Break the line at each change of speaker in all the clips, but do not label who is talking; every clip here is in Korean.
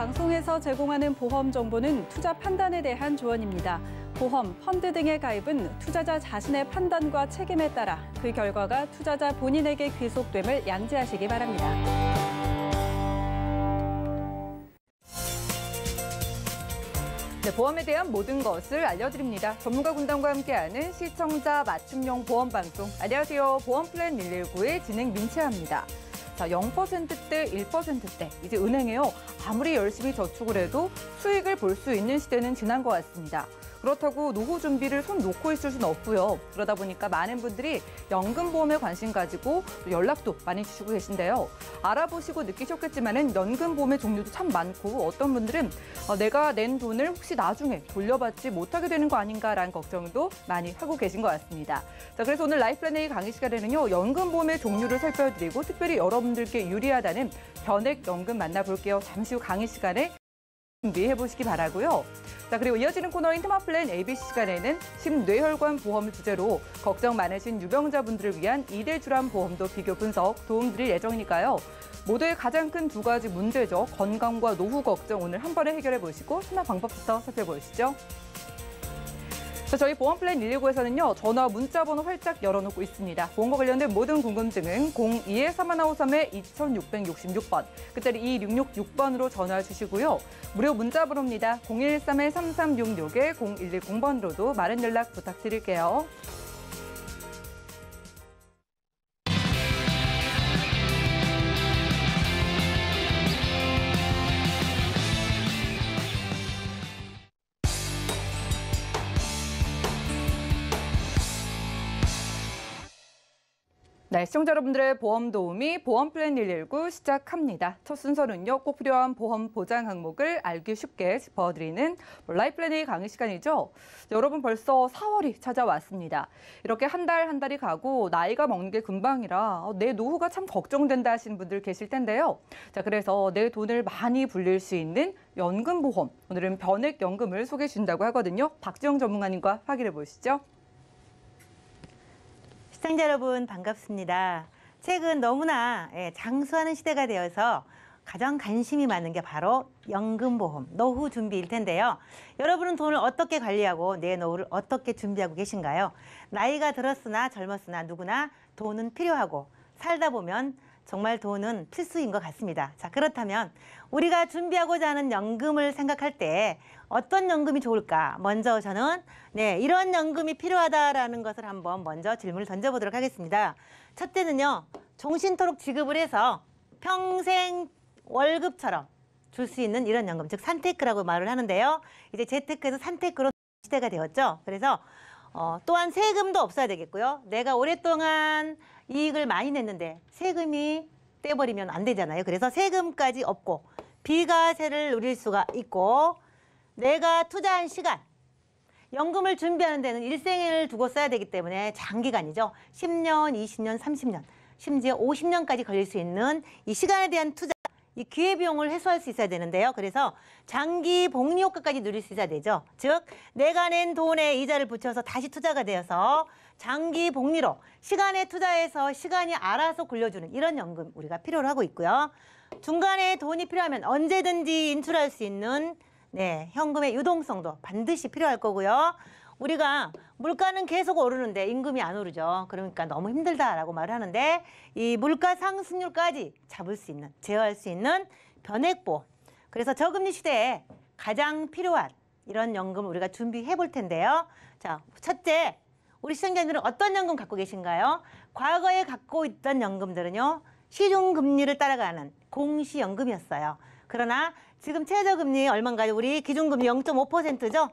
방송에서 제공하는 보험 정보는 투자 판단에 대한 조언입니다. 보험, 펀드 등의 가입은 투자자 자신의 판단과 책임에 따라 그 결과가 투자자 본인에게 귀속됨을 양지하시기 바랍니다.
네, 보험에 대한 모든 것을 알려드립니다. 전문가 군단과 함께하는 시청자 맞춤형 보험 방송. 안녕하세요. 보험 플랜 119의 진행 민채아입니다. 자, 0%대, 1%대. 이제 은행에요. 아무리 열심히 저축을 해도 수익을 볼 수 있는 시대는 지난 것 같습니다. 그렇다고 노후 준비를 손 놓고 있을 수는 없고요. 그러다 보니까 많은 분들이 연금보험에 관심 가지고 연락도 많이 주시고 계신데요. 알아보시고 느끼셨겠지만은 연금보험의 종류도 참 많고 어떤 분들은 내가 낸 돈을 혹시 나중에 돌려받지 못하게 되는 거 아닌가라는 걱정도 많이 하고 계신 것 같습니다. 자, 그래서 오늘 라이프플랜 A 강의 시간에는요. 연금보험의 종류를 살펴드리고 특별히 여러분들께 유리하다는 변액연금 만나볼게요. 잠시 후 강의 시간에 준비해 보시기 바라고요. 자, 그리고 이어지는 코너인 테마플랜 ABC 시간에는 심뇌혈관 보험을 주제로 걱정 많으신 유병자분들을 위한 2대 질환 보험도 비교 분석 도움드릴 예정이니까요. 모두의 가장 큰 두 가지 문제죠. 건강과 노후 걱정 오늘 한 번에 해결해 보시고 참여 방법부터 살펴보시죠. 자, 저희 보험 플랜 119에서는요. 전화, 문자 번호 활짝 열어놓고 있습니다. 보험과 관련된 모든 궁금증은 02-3153-2666번, 끝자리 2666번으로 전화 주시고요. 무료 문자 번호입니다. 013-3366-0110번으로도 많은 연락 부탁드릴게요. 네, 시청자 여러분들의 보험 도우미 보험 플랜 119 시작합니다. 첫 순서는요, 꼭 필요한 보험 보장 항목을 알기 쉽게 짚어드리는 라이프 플랜 A 강의 시간이죠. 여러분 벌써 4월이 찾아왔습니다. 이렇게 한 달 한 달이 가고 나이가 먹는 게 금방이라 내 노후가 참 걱정된다 하시는 분들 계실 텐데요. 자, 그래서 내 돈을 많이 불릴 수 있는 연금보험, 오늘은 변액연금을 소개해 준다고 하거든요. 박지영 전문가님과 확인해 보시죠.
시청자 여러분 반갑습니다. 최근 너무나 장수하는 시대가 되어서 가장 관심이 많은 게 바로 연금보험, 노후 준비일 텐데요. 여러분은 돈을 어떻게 관리하고 내 노후를 어떻게 준비하고 계신가요? 나이가 들었으나 젊었으나 누구나 돈은 필요하고 살다 보면 정말 돈은 필수인 것 같습니다. 자, 그렇다면 우리가 준비하고자 하는 연금을 생각할 때 어떤 연금이 좋을까? 먼저 저는 이런 연금이 필요하다라는 것을 한번 먼저 질문을 던져보도록 하겠습니다. 첫째는요, 종신토록 지급을 해서 평생 월급처럼 줄 수 있는 이런 연금, 즉 산테크라고 말을 하는데요. 이제 재테크에서 산테크로 시대가 되었죠. 그래서 또한 세금도 없어야 되겠고요. 내가 오랫동안 이익을 많이 냈는데 세금이 떼버리면 안 되잖아요. 그래서 세금까지 없고 비과세를 누릴 수가 있고 내가 투자한 시간, 연금을 준비하는 데는 일생을 두고 써야 되기 때문에 장기간이죠. 10년, 20년, 30년, 심지어 50년까지 걸릴 수 있는 이 시간에 대한 투자, 이 기회비용을 해소할 수 있어야 되는데요. 그래서 장기 복리 효과까지 누릴 수 있어야 되죠. 즉, 내가 낸 돈에 이자를 붙여서 다시 투자가 되어서 장기 복리로 시간에 투자해서 시간이 알아서 굴려주는 이런 연금 우리가 필요로 하고 있고요. 중간에 돈이 필요하면 언제든지 인출할 수 있는 현금의 유동성도 반드시 필요할 거고요. 우리가 물가는 계속 오르는데 임금이 안 오르죠. 그러니까 너무 힘들다라고 말을 하는데 이 물가 상승률까지 잡을 수 있는, 제어할 수 있는 변액보험. 그래서 저금리 시대에 가장 필요한 이런 연금을 우리가 준비해 볼 텐데요. 자, 첫째, 우리 시청자님들은 어떤 연금 갖고 계신가요? 과거에 갖고 있던 연금들은요, 시중금리를 따라가는 공시연금이었어요. 그러나 지금 최저금리 얼마인가요? 우리 기준금리 0.5%죠?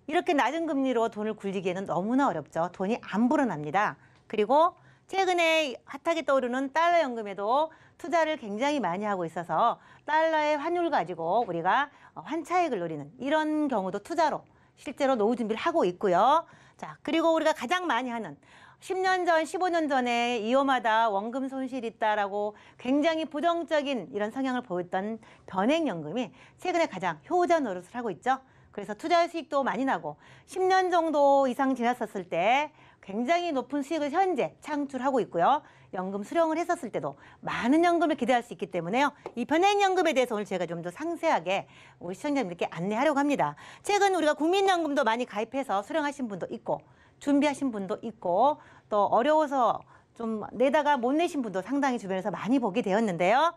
이렇게 낮은 금리로 돈을 굴리기에는 너무나 어렵죠. 돈이 안 불어납니다. 그리고 최근에 핫하게 떠오르는 달러 연금에도 투자를 굉장히 많이 하고 있어서 달러의 환율 가지고 우리가 환차익을 노리는 이런 경우도 투자로 실제로 노후 준비를 하고 있고요. 자, 그리고 우리가 가장 많이 하는 10년 전, 15년 전에 이혼하다 원금 손실이 있다라고 굉장히 부정적인 이런 성향을 보였던 변액연금이 최근에 가장 효자 노릇을 하고 있죠. 그래서 투자 수익도 많이 나고 10년 정도 이상 지났었을 때 굉장히 높은 수익을 현재 창출하고 있고요. 연금 수령을 했었을 때도 많은 연금을 기대할 수 있기 때문에요. 이 변액연금에 대해서 오늘 제가 좀 더 상세하게 우리 시청자님들께 안내하려고 합니다. 최근 우리가 국민연금도 많이 가입해서 수령하신 분도 있고 준비하신 분도 있고 또 어려워서 좀 내다가 못 내신 분도 상당히 주변에서 많이 보게 되었는데요.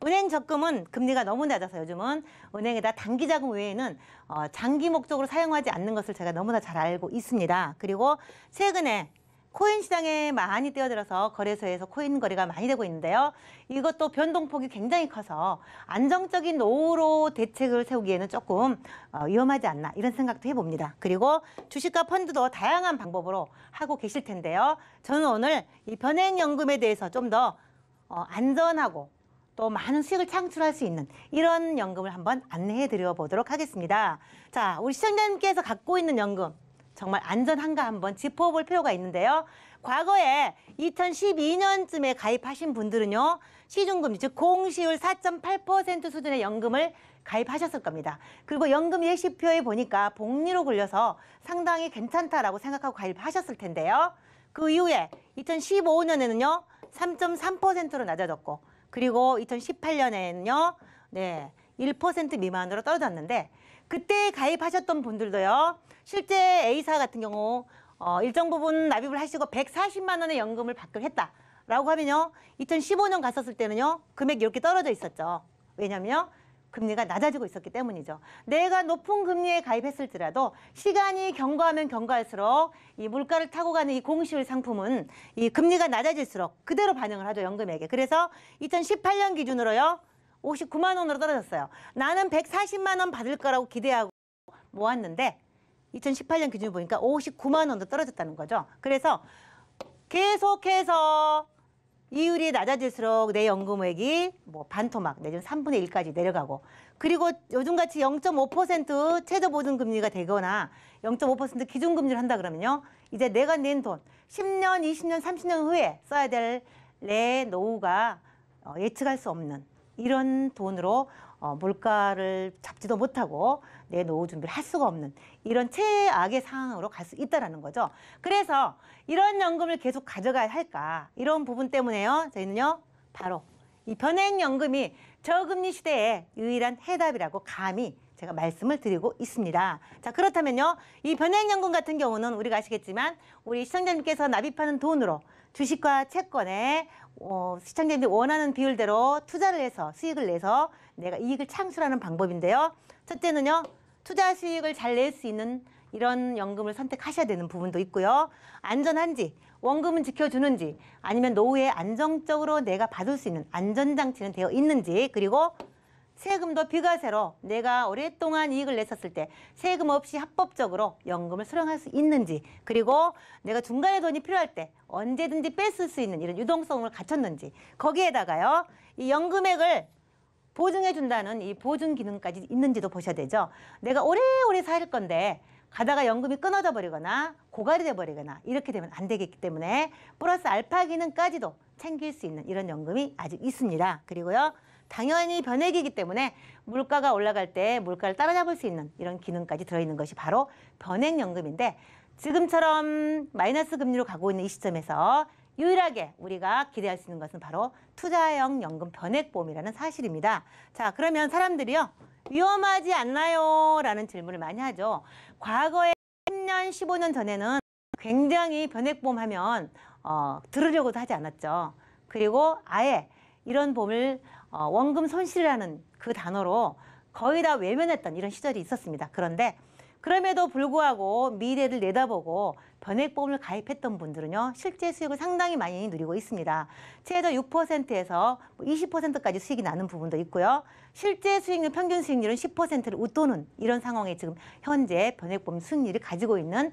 은행 적금은 금리가 너무 낮아서 요즘은 은행에다 단기 자금 외에는 장기 목적으로 사용하지 않는 것을 제가 너무나 잘 알고 있습니다. 그리고 최근에 코인 시장에 많이 뛰어들어서 거래소에서 코인 거래가 많이 되고 있는데요. 이것도 변동폭이 굉장히 커서 안정적인 노후로 대책을 세우기에는 조금 위험하지 않나 이런 생각도 해봅니다. 그리고 주식과 펀드도 다양한 방법으로 하고 계실 텐데요. 저는 오늘 이 변액연금에 대해서 좀 더 안전하고 또 많은 수익을 창출할 수 있는 이런 연금을 한번 안내해 드려 보도록 하겠습니다. 자, 우리 시청자님께서 갖고 있는 연금 정말 안전한가 한번 짚어볼 필요가 있는데요. 과거에 2012년쯤에 가입하신 분들은요. 시중금리, 즉 공시율 4.8% 수준의 연금을 가입하셨을 겁니다. 그리고 연금 예시표에 보니까 복리로 굴려서 상당히 괜찮다라고 생각하고 가입하셨을 텐데요. 그 이후에 2015년에는요. 3.3%로 낮아졌고 그리고 2018년에는요. 1% 미만으로 떨어졌는데 그때 가입하셨던 분들도요. 실제 A사 같은 경우 일정 부분 납입을 하시고 140만 원의 연금을 받기로 했다라고 하면요. 2015년 갔었을 때는요. 금액이 이렇게 떨어져 있었죠. 왜냐면요. 금리가 낮아지고 있었기 때문이죠. 내가 높은 금리에 가입했을지라도 시간이 경과하면 경과할수록 이 물가를 타고 가는 이 공시율 상품은 이 금리가 낮아질수록 그대로 반영을 하죠. 연금액에. 그래서 2018년 기준으로요. 59만 원으로 떨어졌어요. 나는 140만 원 받을 거라고 기대하고 모았는데 2018년 기준을 보니까 59만 원도 떨어졌다는 거죠. 그래서 계속해서 이율이 낮아질수록 내 연금액이 뭐 반토막 내지는 3분의 1까지 내려가고 그리고 요즘같이 0.5% 최저보증금리가 되거나 0.5% 기준금리를 한다 그러면요. 이제 내가 낸 돈 10년, 20년, 30년 후에 써야 될 내 노후가 예측할 수 없는 이런 돈으로 물가를 잡지도 못하고 내 노후 준비를 할 수가 없는 이런 최악의 상황으로 갈 수 있다는 거죠. 그래서 이런 연금을 계속 가져가야 할까 이런 부분 때문에요. 저희는요. 바로 이 변액연금이 저금리 시대의 유일한 해답이라고 감히 제가 말씀을 드리고 있습니다. 자, 그렇다면요. 이 변액연금 같은 경우는 우리가 아시겠지만 우리 시청자님께서 납입하는 돈으로 주식과 채권에 시청자님들이 원하는 비율대로 투자를 해서 수익을 내서 내가 이익을 창출하는 방법인데요. 첫째는요. 투자 수익을 잘 낼 수 있는 이런 연금을 선택하셔야 되는 부분도 있고요. 안전한지, 원금은 지켜주는지, 아니면 노후에 안정적으로 내가 받을 수 있는 안전장치는 되어 있는지, 그리고 세금도 비과세로 내가 오랫동안 이익을 냈었을 때 세금 없이 합법적으로 연금을 수령할 수 있는지, 그리고 내가 중간에 돈이 필요할 때 언제든지 뺐을 수 있는 이런 유동성을 갖췄는지, 거기에다가요, 이 연금액을 보증해준다는 이 보증 기능까지 있는지도 보셔야 되죠. 내가 오래오래 살 건데 가다가 연금이 끊어져 버리거나 고갈이 돼 버리거나 이렇게 되면 안 되겠기 때문에 플러스 알파 기능까지도 챙길 수 있는 이런 연금이 아직 있습니다. 그리고요. 당연히 변액이기 때문에 물가가 올라갈 때 물가를 따라잡을 수 있는 이런 기능까지 들어있는 것이 바로 변액연금인데 지금처럼 마이너스 금리로 가고 있는 이 시점에서 유일하게 우리가 기대할 수 있는 것은 바로 투자형 연금 변액보험이라는 사실입니다. 자, 그러면 사람들이요. 위험하지 않나요? 라는 질문을 많이 하죠. 과거에 10년, 15년 전에는 굉장히 변액보험 하면 들으려고도 하지 않았죠. 그리고 아예 이런 보험을 원금 손실이라는 그 단어로 거의 다 외면했던 이런 시절이 있었습니다. 그런데 그럼에도 불구하고 미래를 내다보고 변액보험을 가입했던 분들은요. 실제 수익을 상당히 많이 누리고 있습니다. 최저 6%에서 20%까지 수익이 나는 부분도 있고요. 실제 수익률, 평균 수익률은 10%를 웃도는 이런 상황에 지금 현재 변액보험 수익률이 가지고 있는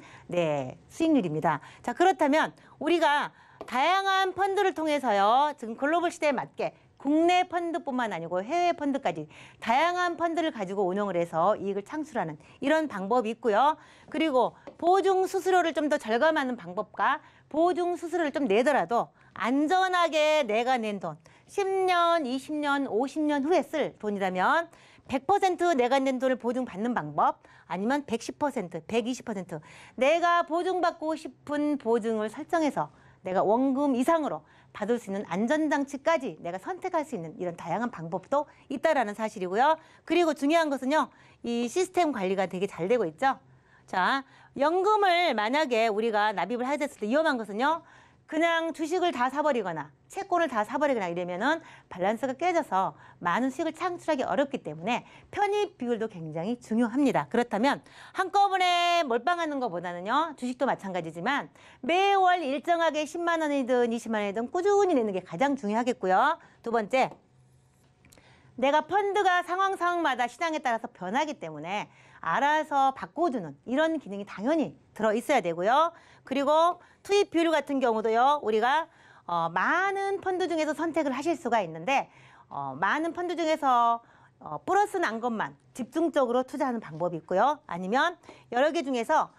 수익률입니다. 자, 그렇다면 우리가 다양한 펀드를 통해서요. 지금 글로벌 시대에 맞게 국내 펀드뿐만 아니고 해외 펀드까지 다양한 펀드를 가지고 운영을 해서 이익을 창출하는 이런 방법이 있고요. 그리고 보증 수수료를 좀 더 절감하는 방법과 보증 수수료를 좀 내더라도 안전하게 내가 낸 돈 10년, 20년, 50년 후에 쓸 돈이라면 100% 내가 낸 돈을 보증받는 방법, 아니면 110%, 120% 내가 보증받고 싶은 보증을 설정해서 내가 원금 이상으로 받을 수 있는 안전장치까지 내가 선택할 수 있는 이런 다양한 방법도 있다라는 사실이고요. 그리고 중요한 것은요, 이 시스템 관리가 되게 잘 되고 있죠. 자, 연금을 만약에 우리가 납입을 하게 됐을 때 위험한 것은요, 그냥 주식을 다 사버리거나 채권을 다 사버리거나 이러면은 밸런스가 깨져서 많은 수익을 창출하기 어렵기 때문에 편입 비율도 굉장히 중요합니다. 그렇다면 한꺼번에 몰빵하는 것보다는요, 주식도 마찬가지지만 매월 일정하게 10만 원이든 20만 원이든 꾸준히 내는 게 가장 중요하겠고요. 두 번째, 내가 펀드가 상황마다 시장에 따라서 변하기 때문에 알아서 바꿔주는 이런 기능이 당연히 들어있어야 되고요. 그리고 투입 비율 같은 경우도요, 우리가 많은 펀드 중에서 선택을 하실 수가 있는데 많은 펀드 중에서 플러스 난 것만 집중적으로 투자하는 방법이 있고요. 아니면 여러 개 중에서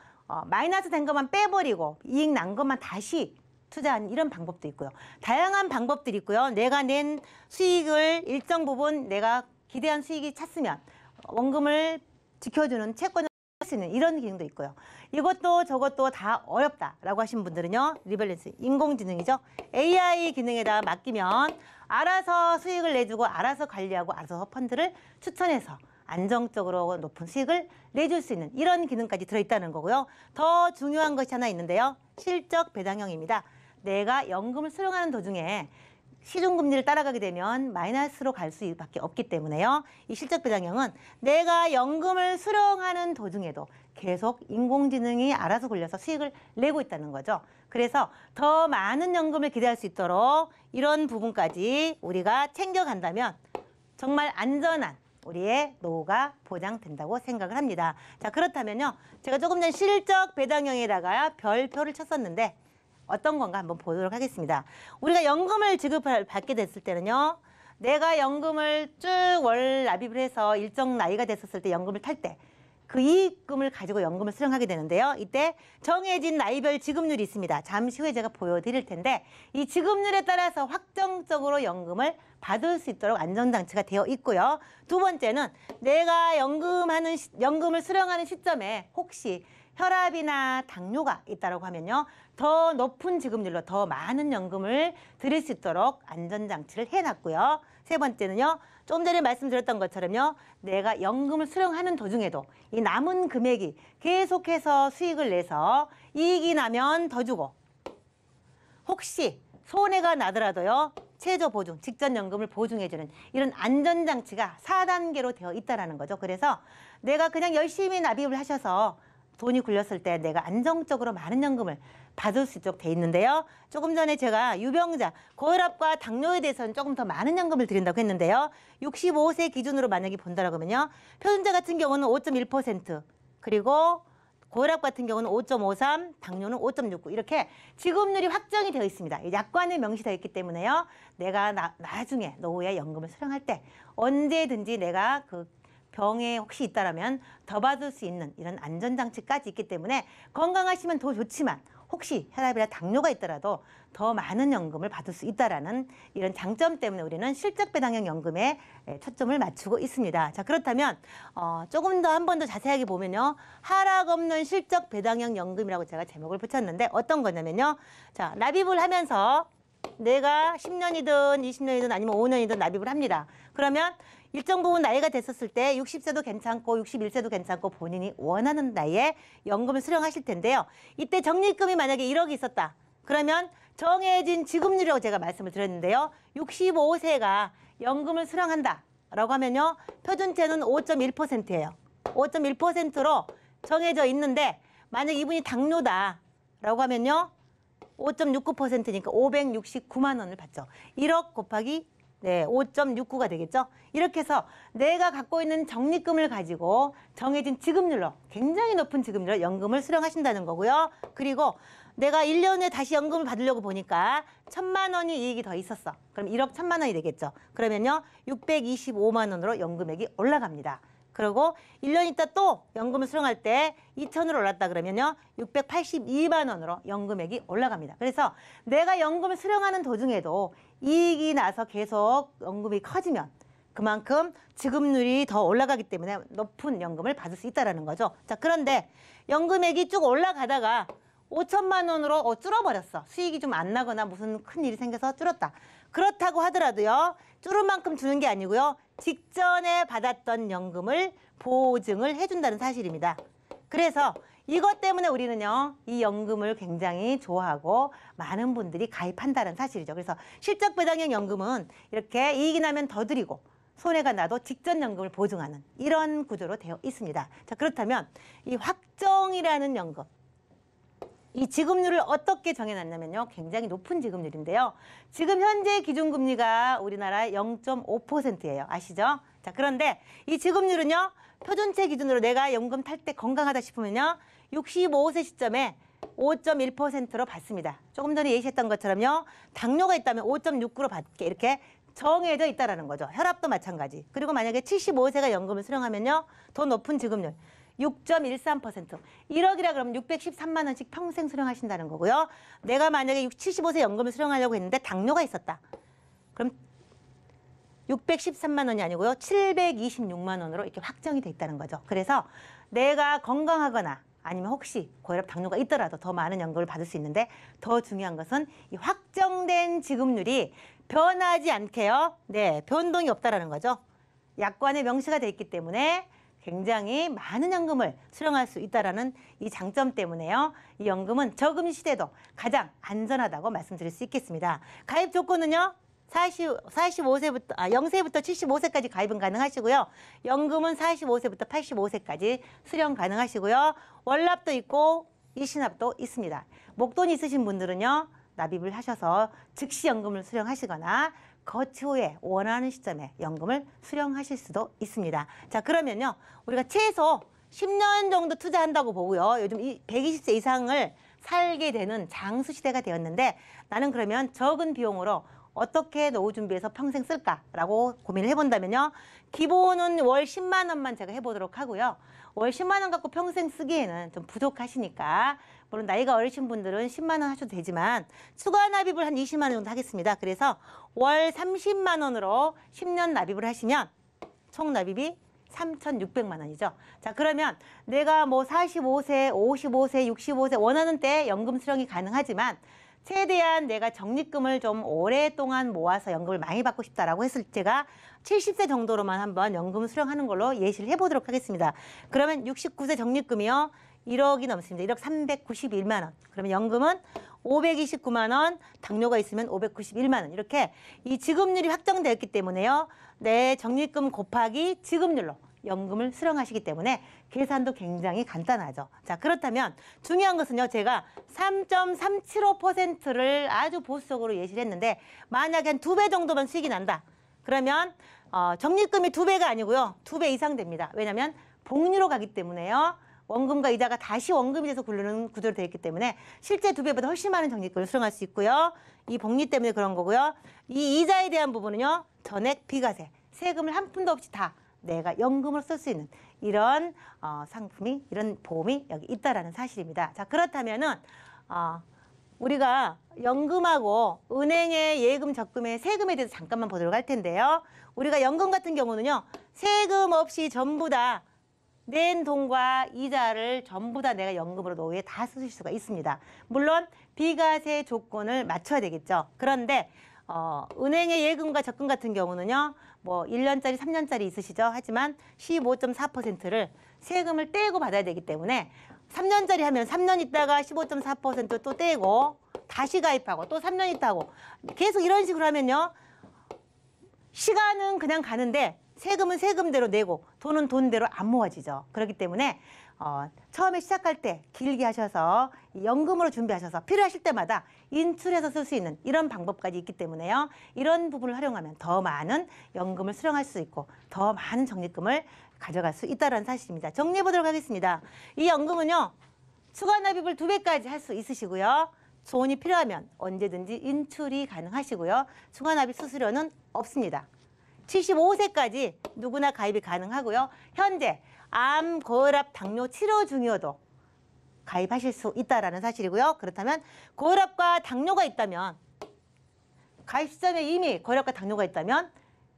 마이너스 된 것만 빼버리고 이익 난 것만 다시 투자하는 이런 방법도 있고요. 다양한 방법들이 있고요. 내가 낸 수익을 일정 부분 내가 기대한 수익이 찼으면 원금을 지켜주는 채권을 할 수 있는 이런 기능도 있고요. 이것도 저것도 다 어렵다라고 하신 분들은요, 리밸런스, 인공지능이죠. AI 기능에다 맡기면 알아서 수익을 내주고 알아서 관리하고 알아서 펀드를 추천해서 안정적으로 높은 수익을 내줄 수 있는 이런 기능까지 들어있다는 거고요. 더 중요한 것이 하나 있는데요. 실적 배당형입니다. 내가 연금을 수령하는 도중에 시중금리를 따라가게 되면 마이너스로 갈 수밖에 없기 때문에요. 이 실적 배당형은 내가 연금을 수령하는 도중에도 계속 인공지능이 알아서 굴려서 수익을 내고 있다는 거죠. 그래서 더 많은 연금을 기대할 수 있도록 이런 부분까지 우리가 챙겨간다면 정말 안전한 우리의 노후가 보장된다고 생각을 합니다. 자, 그렇다면요, 제가 조금 전 실적 배당형에다가 별표를 쳤었는데 어떤 건가 한번 보도록 하겠습니다. 우리가 연금을 지급받게 됐을 때는요, 내가 연금을 쭉 월 납입을 해서 일정 나이가 됐었을 때 연금을 탈 때 그 이익금을 가지고 연금을 수령하게 되는데요. 이때 정해진 나이별 지급률이 있습니다. 잠시 후에 제가 보여드릴 텐데 이 지급률에 따라서 확정적으로 연금을 받을 수 있도록 안전장치가 되어 있고요. 두 번째는 내가 연금을 수령하는 시점에 혹시 혈압이나 당뇨가 있다고 하면요, 더 높은 지급률로 더 많은 연금을 드릴 수 있도록 안전장치를 해놨고요. 세 번째는요, 조금 전에 말씀드렸던 것처럼요, 내가 연금을 수령하는 도중에도 이 남은 금액이 계속해서 수익을 내서 이익이 나면 더 주고 혹시 손해가 나더라도요, 최저 보증, 직전 연금을 보증해주는 이런 안전장치가 4단계로 되어 있다는 거죠. 그래서 내가 그냥 열심히 납입을 하셔서 돈이 굴렸을 때 내가 안정적으로 많은 연금을 받을 수 있도록 돼 있는데요. 조금 전에 제가 유병자, 고혈압과 당뇨에 대해서는 조금 더 많은 연금을 드린다고 했는데요. 65세 기준으로 만약에 본다라고 하면요, 표준자 같은 경우는 5.1%, 그리고 고혈압 같은 경우는 5.53, 당뇨는 5.69 이렇게 지급률이 확정이 되어 있습니다. 약관에 명시되어 있기 때문에요, 내가 나중에 노후에 연금을 수령할 때 언제든지 내가 그 병에 혹시 있다라면 더 받을 수 있는 이런 안전장치까지 있기 때문에 건강하시면 더 좋지만 혹시 혈압이나 당뇨가 있더라도 더 많은 연금을 받을 수 있다라는 이런 장점 때문에 우리는 실적 배당형 연금에 초점을 맞추고 있습니다. 자, 그렇다면 조금 더 한 번 더 자세하게 보면요, 하락 없는 실적 배당형 연금이라고 제가 제목을 붙였는데 어떤 거냐면요, 자, 납입을 하면서 내가 10년이든 20년이든 아니면 5년이든 납입을 합니다. 그러면 일정 부분 나이가 됐었을 때 60세도 괜찮고 61세도 괜찮고 본인이 원하는 나이에 연금을 수령하실 텐데요. 이때 적립금이 만약에 1억이 있었다. 그러면 정해진 지급률이라고 제가 말씀을 드렸는데요. 65세가 연금을 수령한다라고 하면요, 표준체는 5.1%예요. 5.1%로 정해져 있는데 만약 이분이 당뇨다라고 하면요, 5.69%니까 569만 원을 받죠. 1억 곱하기 5.69가 되겠죠. 이렇게 해서 내가 갖고 있는 적립금을 가지고 정해진 지급률로, 굉장히 높은 지급률로 연금을 수령하신다는 거고요. 그리고 내가 1년 후에 다시 연금을 받으려고 보니까 1,000만 원이 이익이 더 있었어. 그럼 1억 1,000만 원이 되겠죠. 그러면요, 625만 원으로 연금액이 올라갑니다. 그리고 1년 있다 또 연금을 수령할 때 2,000으로 올랐다 그러면요, 682만 원으로 연금액이 올라갑니다. 그래서 내가 연금을 수령하는 도중에도 이익이 나서 계속 연금이 커지면 그만큼 지급률이 더 올라가기 때문에 높은 연금을 받을 수 있다는 거죠. 자, 그런데 연금액이 쭉 올라가다가 5천만 원으로 줄어버렸어. 수익이 좀 안 나거나 무슨 큰 일이 생겨서 줄었다. 그렇다고 하더라도요. 줄은 만큼 주는 게 아니고요. 직전에 받았던 연금을 보증을 해준다는 사실입니다. 그래서 이것 때문에 우리는요. 이 연금을 굉장히 좋아하고 많은 분들이 가입한다는 사실이죠. 그래서 실적 배당형 연금은 이렇게 이익이 나면 더 드리고 손해가 나도 직전 연금을 보증하는 이런 구조로 되어 있습니다. 자, 그렇다면 이 확정이라는 연금, 이 지급률을 어떻게 정해놨냐면요. 굉장히 높은 지급률인데요. 지금 현재 기준금리가 우리나라 0.5%예요. 아시죠? 자, 그런데 이 지급률은요. 표준체 기준으로 내가 연금 탈 때 건강하다 싶으면요. 65세 시점에 5.1%로 받습니다. 조금 전에 예시했던 것처럼요. 당뇨가 있다면 5.69로 받게 이렇게 정해져 있다는 거죠. 혈압도 마찬가지. 그리고 만약에 75세가 연금을 수령하면요. 더 높은 지급률. 6.13%. 1억이라 그러면 613만 원씩 평생 수령하신다는 거고요. 내가 만약에 75세 연금을 수령하려고 했는데 당뇨가 있었다. 그럼 613만 원이 아니고요. 726만 원으로 이렇게 확정이 돼 있다는 거죠. 그래서 내가 건강하거나 아니면 혹시 고혈압 당뇨가 있더라도 더 많은 연금을 받을 수 있는데 더 중요한 것은 이 확정된 지급률이 변하지 않게요. 네, 변동이 없다라는 거죠. 약관에 명시가 돼 있기 때문에 굉장히 많은 연금을 수령할 수 있다는 이 장점 때문에요. 이 연금은 저금 시대도 가장 안전하다고 말씀드릴 수 있겠습니다. 가입 조건은요. 0세부터 75세까지 가입은 가능하시고요. 연금은 45세부터 85세까지 수령 가능하시고요. 월납도 있고 일시납도 있습니다. 목돈이 있으신 분들은요. 납입을 하셔서 즉시 연금을 수령하시거나 거치 후에 원하는 시점에 연금을 수령하실 수도 있습니다. 자, 그러면요. 우리가 최소 10년 정도 투자한다고 보고요. 요즘 120세 이상을 살게 되는 장수 시대가 되었는데 나는 그러면 적은 비용으로 어떻게 노후 준비해서 평생 쓸까라고 고민을 해본다면요. 기본은 월 10만 원만 제가 해보도록 하고요. 월 10만 원 갖고 평생 쓰기에는 좀 부족하시니까 물론 나이가 어리신 분들은 10만 원 하셔도 되지만 추가 납입을 한 20만 원 정도 하겠습니다. 그래서 월 30만 원으로 10년 납입을 하시면 총 납입이 3,600만 원이죠. 자, 그러면 내가 뭐 45세, 55세, 65세 원하는 때 연금 수령이 가능하지만 최대한 내가 적립금을 좀 오랫동안 모아서 연금을 많이 받고 싶다라고 했을 때가 70세 정도로만 한번 연금 수령하는 걸로 예시를 해보도록 하겠습니다. 그러면 69세 적립금이요. 1억이 넘습니다. 1억 391만 원. 그러면 연금은 529만 원, 당뇨가 있으면 591만 원. 이렇게 이 지급률이 확정되었기 때문에요. 내 적립금 곱하기 지급률로 연금을 수령하시기 때문에 계산도 굉장히 간단하죠. 자, 그렇다면 중요한 것은요. 제가 3.375%를 아주 보수적으로 예시를 했는데 만약에 한 2배 정도만 수익이 난다. 그러면 적립금이 2배가 아니고요. 2배 이상 됩니다. 왜냐하면 복리로 가기 때문에요. 원금과 이자가 다시 원금이 돼서 굴르는 구조로 되어 있기 때문에 실제 2배보다 훨씬 많은 적립금을 수령할 수 있고요. 이 복리 때문에 그런 거고요. 이 이자에 대한 부분은요. 전액 비과세, 세금을 한 푼도 없이 다 내가 연금을 쓸 수 있는 이런 상품이, 이런 보험이 여기 있다라는 사실입니다. 자, 그렇다면은 우리가 연금하고 은행의 예금, 적금의 세금에 대해서 잠깐만 보도록 할 텐데요. 우리가 연금 같은 경우는요. 세금 없이 전부 다 낸 돈과 이자를 전부 다 내가 연금으로 노후에 다 쓰실 수가 있습니다. 물론 비과세 조건을 맞춰야 되겠죠. 그런데 은행의 예금과 적금 같은 경우는요. 뭐 1년짜리, 3년짜리 있으시죠. 하지만 15.4%를 세금을 떼고 받아야 되기 때문에 3년짜리 하면 3년 있다가 15.4% 또 떼고 다시 가입하고 또 3년 있다 하고 계속 이런 식으로 하면요. 시간은 그냥 가는데 세금은 세금대로 내고 돈은 돈대로 안 모아지죠. 그렇기 때문에 처음에 시작할 때 길게 하셔서 연금으로 준비하셔서 필요하실 때마다 인출해서 쓸 수 있는 이런 방법까지 있기 때문에요. 이런 부분을 활용하면 더 많은 연금을 수령할 수 있고 더 많은 적립금을 가져갈 수 있다는 사실입니다. 정리해 보도록 하겠습니다. 이 연금은요. 추가 납입을 2배까지 할 수 있으시고요. 돈이 필요하면 언제든지 인출이 가능하시고요. 추가 납입 수수료는 없습니다. 75세까지 누구나 가입이 가능하고요. 현재 암, 고혈압, 당뇨 치료 중이어도 가입하실 수 있다는 사실이고요. 그렇다면 고혈압과 당뇨가 있다면 가입 시점에 이미 고혈압과 당뇨가 있다면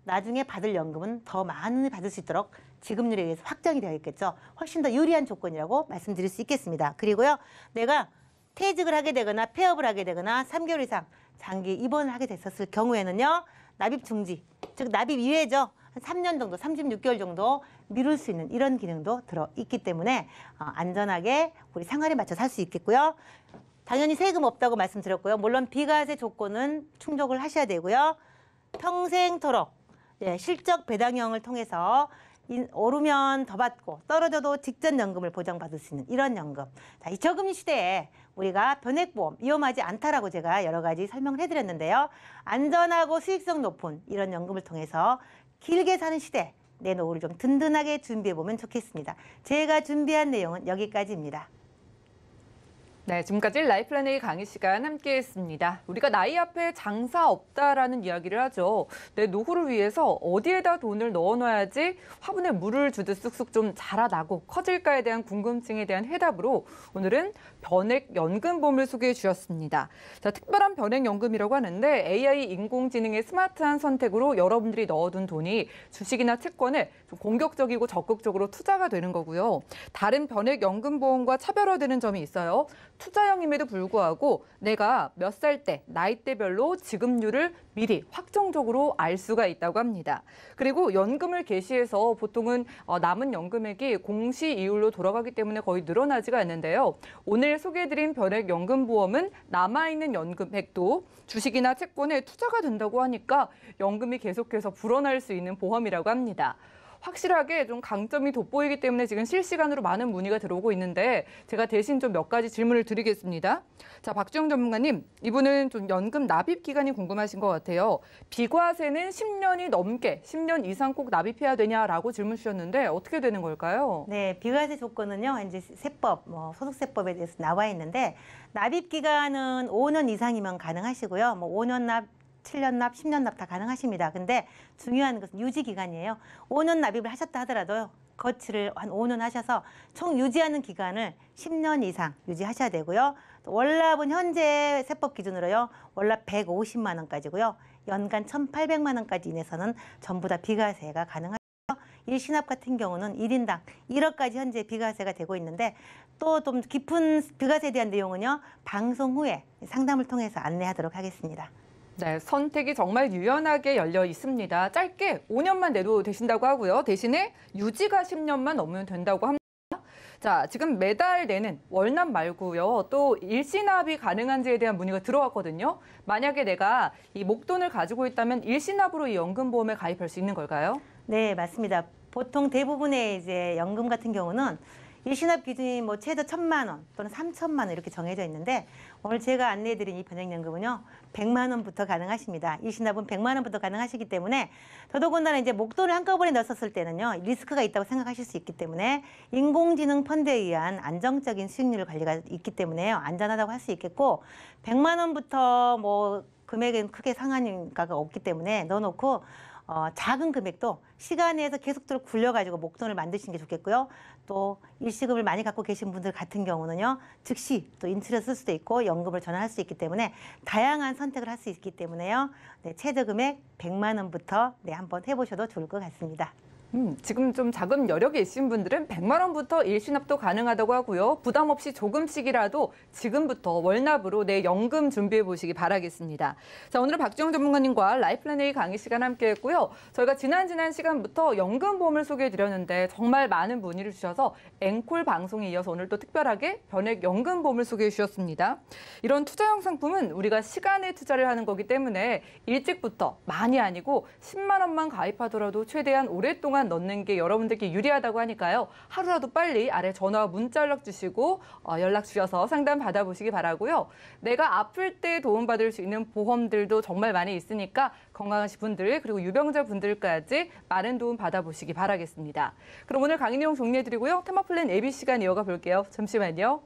나중에 받을 연금은 더 많이 받을 수 있도록 지급률에 의해서 확정이 되어 있겠죠. 훨씬 더 유리한 조건이라고 말씀드릴 수 있겠습니다. 그리고요, 내가 퇴직을 하게 되거나 폐업을 하게 되거나 3개월 이상 장기 입원을 하게 됐었을 경우에는요, 납입 중지, 즉 납입 이외죠. 한 3년 정도, 36개월 정도 미룰 수 있는 이런 기능도 들어있기 때문에 안전하게 우리 생활에 맞춰서 할 수 있겠고요. 당연히 세금 없다고 말씀드렸고요. 물론 비과세 조건은 충족을 하셔야 되고요. 평생토록 실적 배당형을 통해서 오르면 더 받고 떨어져도 직전 연금을 보장받을 수 있는 이런 연금. 자, 이 저금리 시대에 우리가 변액보험 위험하지 않다라고 제가 여러 가지 설명을 해드렸는데요. 안전하고 수익성 높은 이런 연금을 통해서 길게 사는 시대 내 노후를 좀 든든하게 준비해보면 좋겠습니다. 제가 준비한 내용은 여기까지입니다.
네, 지금까지 라이플랜 A 강의 시간 함께했습니다. 우리가 나이 앞에 장사 없다라는 이야기를 하죠. 내 노후를 위해서 어디에다 돈을 넣어놔야지 화분에 물을 주듯 쑥쑥 좀 자라나고 커질까에 대한 궁금증에 대한 해답으로 오늘은 변액연금보험을 소개해 주셨습니다. 자, 특별한 변액연금이라고 하는데 AI 인공지능의 스마트한 선택으로 여러분들이 넣어둔 돈이 주식이나 채권에 좀 공격적이고 적극적으로 투자가 되는 거고요. 다른 변액연금보험과 차별화되는 점이 있어요. 투자형임에도 불구하고 내가 몇 살 때, 나이대별로 지급률을 미리 확정적으로 알 수가 있다고 합니다. 그리고 연금을 개시해서 보통은 남은 연금액이 공시 이율로 돌아가기 때문에 거의 늘어나지가 않는데요. 오늘 소개해드린 변액연금보험은 남아있는 연금액도 주식이나 채권에 투자가 된다고 하니까 연금이 계속해서 불어날 수 있는 보험이라고 합니다. 확실하게 좀 강점이 돋보이기 때문에 지금 실시간으로 많은 문의가 들어오고 있는데 제가 대신 좀 몇 가지 질문을 드리겠습니다. 자, 박주영 전문가님, 이분은 좀 연금 납입 기간이 궁금하신 것 같아요. 비과세는 10년이 넘게 10년 이상 꼭 납입해야 되냐라고 질문 주셨는데 어떻게 되는 걸까요?
네, 비과세 조건은요, 이제 세법, 소득세법에 대해서 나와 있는데 납입 기간은 5년 이상이면 가능하시고요. 5년 납 7년 납, 10년 납 다 가능하십니다. 근데 중요한 것은 유지 기간이에요. 5년 납입을 하셨다 하더라도 거치를 한 5년 하셔서 총 유지하는 기간을 10년 이상 유지하셔야 되고요. 월납은 현재 세법 기준으로요. 월납 150만 원까지고요. 연간 1,800만 원까지 인해서는 전부 다 비과세가 가능하고요. 일시납 같은 경우는 1인당 1억까지 현재 비과세가 되고 있는데 또 좀 깊은 비과세에 대한 내용은요. 방송 후에 상담을 통해서 안내하도록 하겠습니다.
네, 선택이 정말 유연하게 열려 있습니다. 짧게 5년만 내도 되신다고 하고요. 대신에 유지가 10년만 넘으면 된다고 합니다. 자, 지금 매달 내는 월납 말고요. 또 일시납이 가능한지에 대한 문의가 들어왔거든요. 만약에 내가 이 목돈을 가지고 있다면 일시납으로 이 연금보험에 가입할 수 있는 걸까요?
네, 맞습니다. 보통 대부분의 이제 연금 같은 경우는 일시납 기준이 최대 1,000만 원 또는 3,000만 원 이렇게 정해져 있는데 오늘 제가 안내해드린 이 변액연금은요 100만 원부터 가능하십니다. 일시납은 100만 원부터 가능하시기 때문에 더더군다나 이제 목돈을 한꺼번에 넣었을 때는요 리스크가 있다고 생각하실 수 있기 때문에 인공지능 펀드에 의한 안정적인 수익률 관리가 있기 때문에 안전하다고 할 수 있겠고 100만 원부터 금액은 크게 상한가가 없기 때문에 넣어놓고 작은 금액도 시간에 의해서 계속적으로 굴려가지고 목돈을 만드시는 게 좋겠고요. 또 일시금을 많이 갖고 계신 분들 같은 경우는요. 즉시 또 인출을 쓸 수도 있고 연금을 전환할 수 있기 때문에 다양한 선택을 할 수 있기 때문에요. 네, 최저 금액 100만 원부터 한번 해보셔도 좋을 것 같습니다.
지금 좀 자금 여력이 있으신 분들은 100만 원부터 일시납도 가능하다고 하고요. 부담 없이 조금씩이라도 지금부터 월납으로 내 연금 준비해 보시기 바라겠습니다. 자, 오늘은 박주영 전문가님과 라이플랜 A 강의 시간 함께했고요. 저희가 지난 시간부터 연금보험을 소개해 드렸는데 정말 많은 문의를 주셔서 앵콜 방송에 이어서 오늘 또 특별하게 변액연금보험을 소개해 주셨습니다. 이런 투자형 상품은 우리가 시간에 투자를 하는 거기 때문에 일찍부터 많이 아니고 10만 원만 가입하더라도 최대한 오랫동안 넣는 게 여러분들께 유리하다고 하니까요. 하루라도 빨리 아래 전화와 문자 연락 주시고 연락 주셔서 상담 받아보시기 바라고요. 내가 아플 때 도움받을 수 있는 보험들도 정말 많이 있으니까 건강하신 분들 그리고 유병자 분들까지 많은 도움 받아보시기 바라겠습니다. 그럼 오늘 강의 내용 정리해드리고요. 테마플랜 예비 시간 이어가 볼게요. 잠시만요.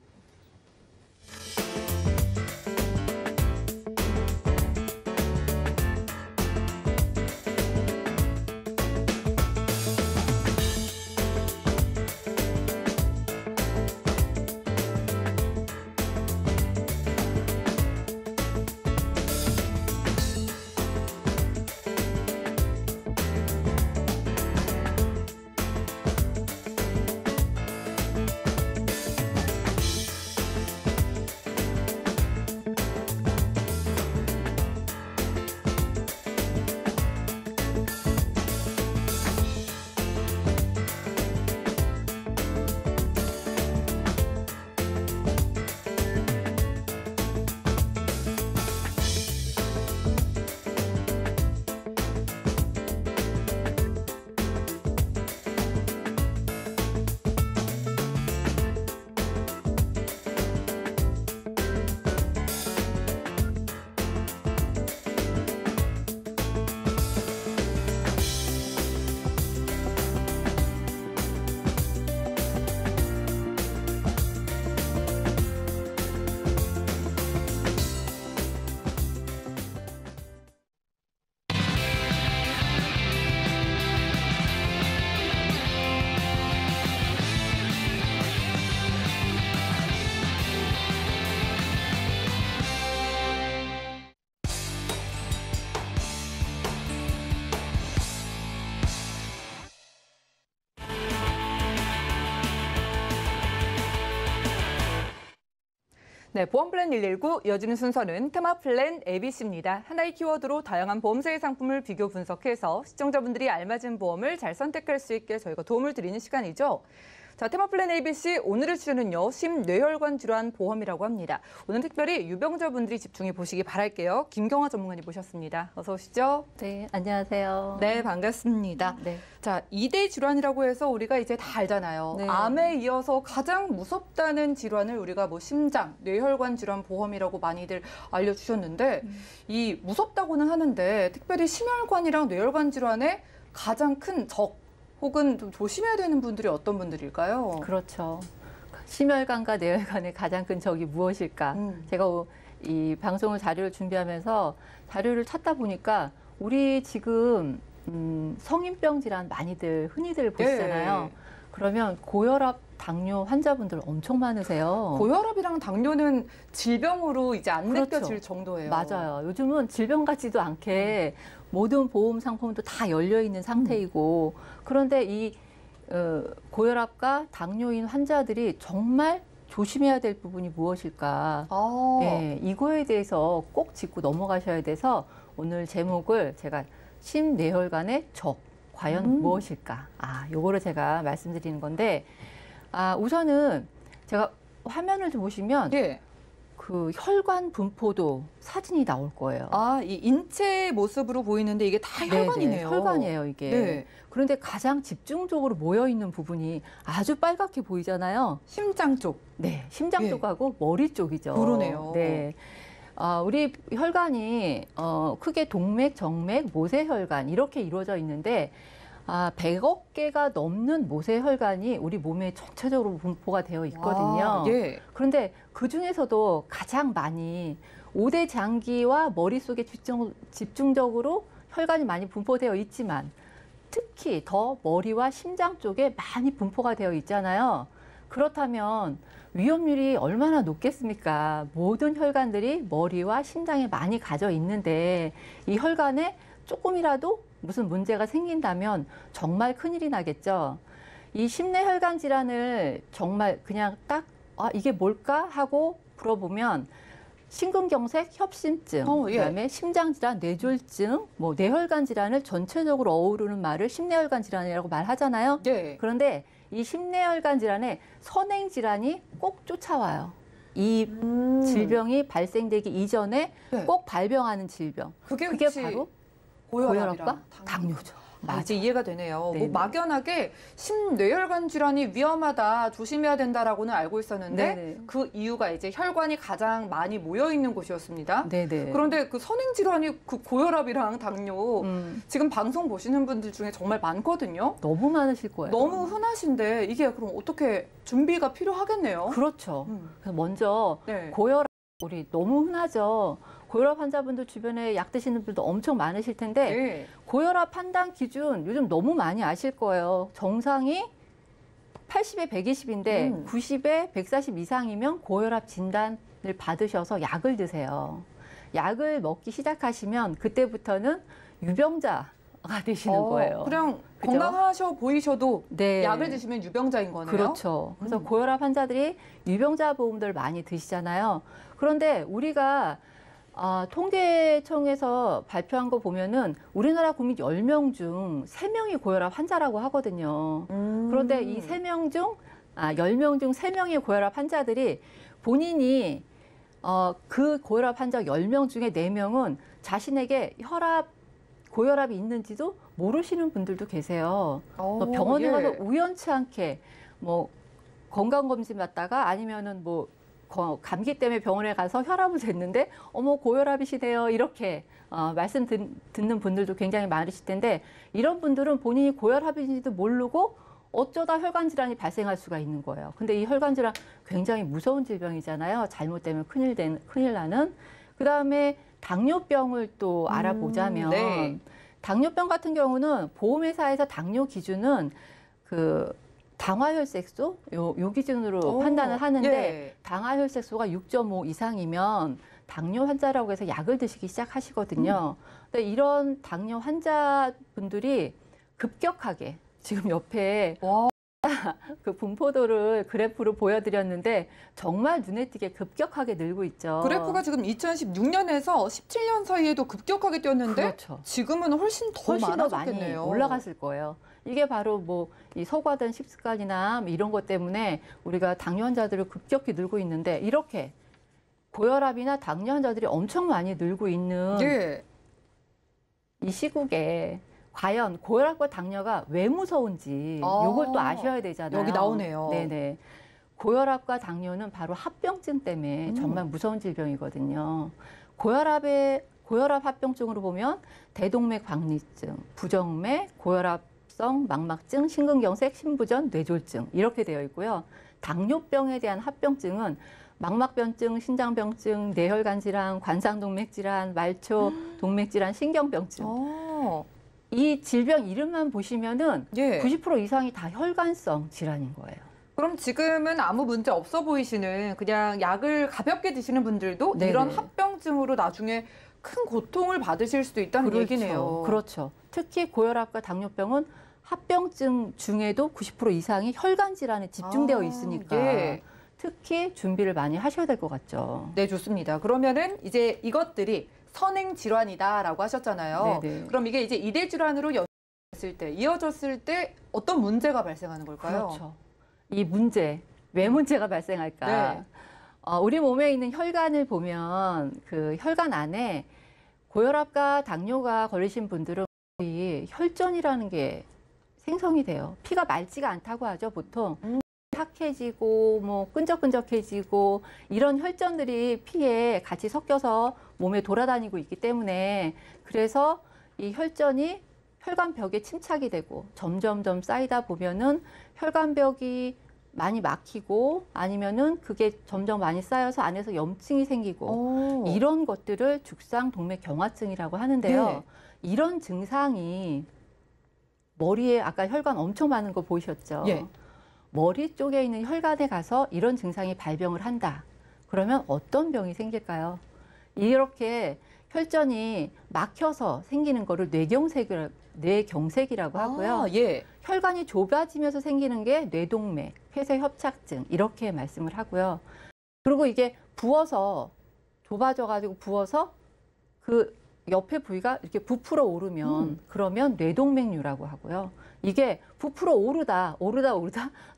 네, 보험 플랜 119 이어지는 순서는 테마 플랜 ABC입니다. 하나의 키워드로 다양한 보험사의 상품을 비교 분석해서 시청자분들이 알맞은 보험을 잘 선택할 수 있게 저희가 도움을 드리는 시간이죠. 자, 테마 플랜 ABC 오늘의 주제는요. 심뇌혈관 질환 보험이라고 합니다. 오늘 특별히 유병자분들이 집중해 보시기 바랄게요. 김경화 전문가님 모셨습니다. 어서 오시죠.
네, 안녕하세요.
네, 반갑습니다.
네.
자, 2대 질환이라고 해서 우리가 이제 다 알잖아요.
네.
암에 이어서 가장 무섭다는 질환을 우리가 뭐 심장, 뇌혈관 질환 보험이라고 많이들 알려주셨는데 이 무섭다고는 하는데 특별히 심혈관이랑 뇌혈관 질환의 가장 큰 적 혹은 좀 조심해야 되는 분들이 어떤 분들일까요?
그렇죠. 심혈관과 뇌혈관의 가장 큰 적이 무엇일까? 제가 이 방송을 자료를 준비하면서 자료를 찾다 보니까 우리 지금 성인병 질환 많이들 흔히들 보시잖아요.
네.
그러면 고혈압, 당뇨 환자분들 엄청 많으세요.
고혈압이랑 당뇨는 질병으로 이제 안
그렇죠.
느껴질 정도예요.
맞아요. 요즘은 질병 같지도 않게 모든 보험 상품도 다 열려 있는 상태이고 그런데 이 고혈압과 당뇨인 환자들이 정말 조심해야 될 부분이 무엇일까? 예, 이거에 대해서 꼭 짚고 넘어가셔야 돼서 오늘 제목을 제가 심뇌혈관의 적 과연 무엇일까? 요거를 제가 말씀드리는 건데 우선은 제가 화면을 좀 보시면
예.
그 혈관 분포도 사진이 나올 거예요.
이 인체 모습으로 보이는데 이게 다 혈관이네요.
네네, 혈관이에요, 이게.
네.
그런데 가장 집중적으로 모여 있는 부분이 아주 빨갛게 보이잖아요.
심장 쪽.
네, 심장
예.
쪽하고 머리 쪽이죠.
그러네요.
네. 우리 혈관이 크게 동맥, 정맥, 모세혈관 이렇게 이루어져 있는데 100억 개가 넘는 모세혈관이 우리 몸에 전체적으로 분포가 되어 있거든요.
예.
그런데 그 중에서도 가장 많이 5대 장기와 머릿속에 집중적으로 혈관이 많이 분포되어 있지만 특히 더 머리와 심장 쪽에 많이 분포가 되어 있잖아요. 그렇다면 위험률이 얼마나 높겠습니까? 모든 혈관들이 머리와 심장에 많이 가져 있는데 이 혈관에 조금이라도 무슨 문제가 생긴다면 정말 큰일이 나겠죠. 이 심뇌혈관 질환을 정말 그냥 딱 이게 뭘까 하고 물어보면 심근경색, 협심증,
예.
그다음에 심장질환, 뇌졸중, 뭐 뇌혈관 질환을 전체적으로 어우르는 말을 심뇌혈관 질환이라고 말하잖아요.
예.
그런데 이 심뇌혈관 질환에 선행 질환이 꼭 쫓아와요. 이 질병이 발생되기 이전에
네.
꼭 발병하는 질병.
그게
바로
고혈압이랑
고혈압과 당뇨죠.
이제 이해가 되네요.
네네.
뭐 막연하게 심뇌혈관 질환이 위험하다, 조심해야 된다라고는 알고 있었는데
네네.
그 이유가 이제 혈관이 가장 많이 모여 있는 곳이었습니다.
네네.
그런데 그 선행 질환이 그 고혈압이랑 당뇨 지금 방송 보시는 분들 중에 정말 많거든요.
너무 많으실 거예요.
너무 흔하신데 이게 그럼 어떻게 준비가 필요하겠네요.
그렇죠. 그래서 먼저
네.
고혈압 우리 너무 흔하죠. 고혈압 환자분들 주변에 약 드시는 분들도 엄청 많으실 텐데
네.
고혈압 판단 기준 요즘 너무 많이 아실 거예요. 정상이 80에 120인데 90에 140 이상이면 고혈압 진단을 받으셔서 약을 드세요. 약을 먹기 시작하시면 그때부터는 유병자가 되시는 거예요.
그냥
그죠?
건강하셔 보이셔도
네.
약을 드시면 유병자인 거네요.
그렇죠. 그래서 고혈압 환자들이 유병자 보험들 많이 드시잖아요. 그런데 우리가 통계청에서 발표한 거 보면은 우리나라 국민 10명 중 3명이 고혈압 환자라고 하거든요. 그런데 이 3명 중, 10명 중 3명의 고혈압 환자들이 본인이 그 고혈압 환자 10명 중에 4명은 자신에게 고혈압이 있는지도 모르시는 분들도 계세요. 병원에 가서 우연치 않게 뭐 건강검진 받다가 아니면은 뭐 감기 때문에 병원에 가서 혈압을 쟀는데 어머 고혈압이시네요 이렇게 말씀 듣는 분들도 굉장히 많으실 텐데 이런 분들은 본인이 고혈압인지도 모르고 어쩌다 혈관 질환이 발생할 수가 있는 거예요. 근데 이 혈관 질환 굉장히 무서운 질병이잖아요. 잘못되면 큰일 나는. 그다음에 당뇨병을 또 알아보자면
네.
당뇨병 같은 경우는 보험회사에서 당뇨 기준은 그 당화혈색소 요 기준으로 판단을 하는데
예.
당화혈색소가 6.5 이상이면 당뇨 환자라고 해서 약을 드시기 시작하시거든요. 근데 이런 당뇨 환자분들이 급격하게 지금 옆에 제가 그 분포도를 그래프로 보여드렸는데 정말 눈에 띄게 급격하게 늘고 있죠.
그래프가 지금 2016년에서 17년 사이에도 급격하게 뛰었는데
그렇죠.
지금은 훨씬 더
훨씬 더 많이
많아졌겠네요.
올라갔을 거예요. 이게 바로 뭐 이 서구화된 식습관이나 이런 것 때문에 우리가 당뇨 환자들을 급격히 늘고 있는데 이렇게 고혈압이나 당뇨 환자들이 엄청 많이 늘고 있는
예.
이 시국에 과연 고혈압과 당뇨가 왜 무서운지 이걸 또 아셔야 되잖아요.
여기 나오네요.
네네. 고혈압과 당뇨는 바로 합병증 때문에 정말 무서운 질병이거든요. 고혈압 합병증으로 보면 대동맥 박리증, 부정맥, 고혈압성 망막증, 심근경색, 심부전, 뇌졸중 이렇게 되어 있고요. 당뇨병에 대한 합병증은 망막변증, 신장병증, 뇌혈관 질환, 관상동맥 질환, 말초 동맥 질환, 신경병증. 이 질병 이름만 보시면은
예.
90% 이상이 다 혈관성 질환인 거예요.
그럼 지금은 아무 문제 없어 보이시는 그냥 약을 가볍게 드시는 분들도
네네.
이런 합병증으로 나중에 큰 고통을 받으실 수도 있다는 얘기네요.
그렇죠. 특히 고혈압과 당뇨병은 합병증 중에도 90% 이상이 혈관 질환에 집중되어 있으니까
예.
특히 준비를 많이 하셔야 될 것 같죠.
네, 좋습니다. 그러면은 이제 이것들이 선행 질환이다라고 하셨잖아요.
네네.
그럼 이게 이제 이대 질환으로 연결됐을 때, 이어졌을 때 어떤 문제가 발생하는 걸까요?
그렇죠. 이 문제, 왜 문제가 발생할까?
네.
우리 몸에 있는 혈관을 보면 그 혈관 안에 고혈압과 당뇨가 걸리신 분들은 거의 혈전이라는 게 생성이 돼요. 피가 맑지가 않다고 하죠, 보통. 탁해지고 뭐 끈적끈적해지고 이런 혈전들이 피에 같이 섞여서 몸에 돌아다니고 있기 때문에 그래서 이 혈전이 혈관벽에 침착이 되고 점점점 쌓이다 보면은 혈관벽이 많이 막히고 아니면은 그게 점점 많이 쌓여서 안에서 염증이 생기고 이런 것들을 죽상동맥경화증이라고 하는데요.
네.
이런 증상이 머리에 아까 혈관 엄청 많은 거 보이셨죠?
예.
머리 쪽에 있는 혈관에 가서 이런 증상이 발병을 한다. 그러면 어떤 병이 생길까요? 이렇게 혈전이 막혀서 생기는 거를 뇌경색이라고 하고요.
예.
혈관이 좁아지면서 생기는 게 뇌동맥, 폐쇄협착증 이렇게 말씀을 하고요. 그리고 이게 부어서 좁아져가지고 부어서 그 옆에 부위가 이렇게 부풀어 오르면 그러면 뇌동맥류라고 하고요. 이게 부풀어 오르다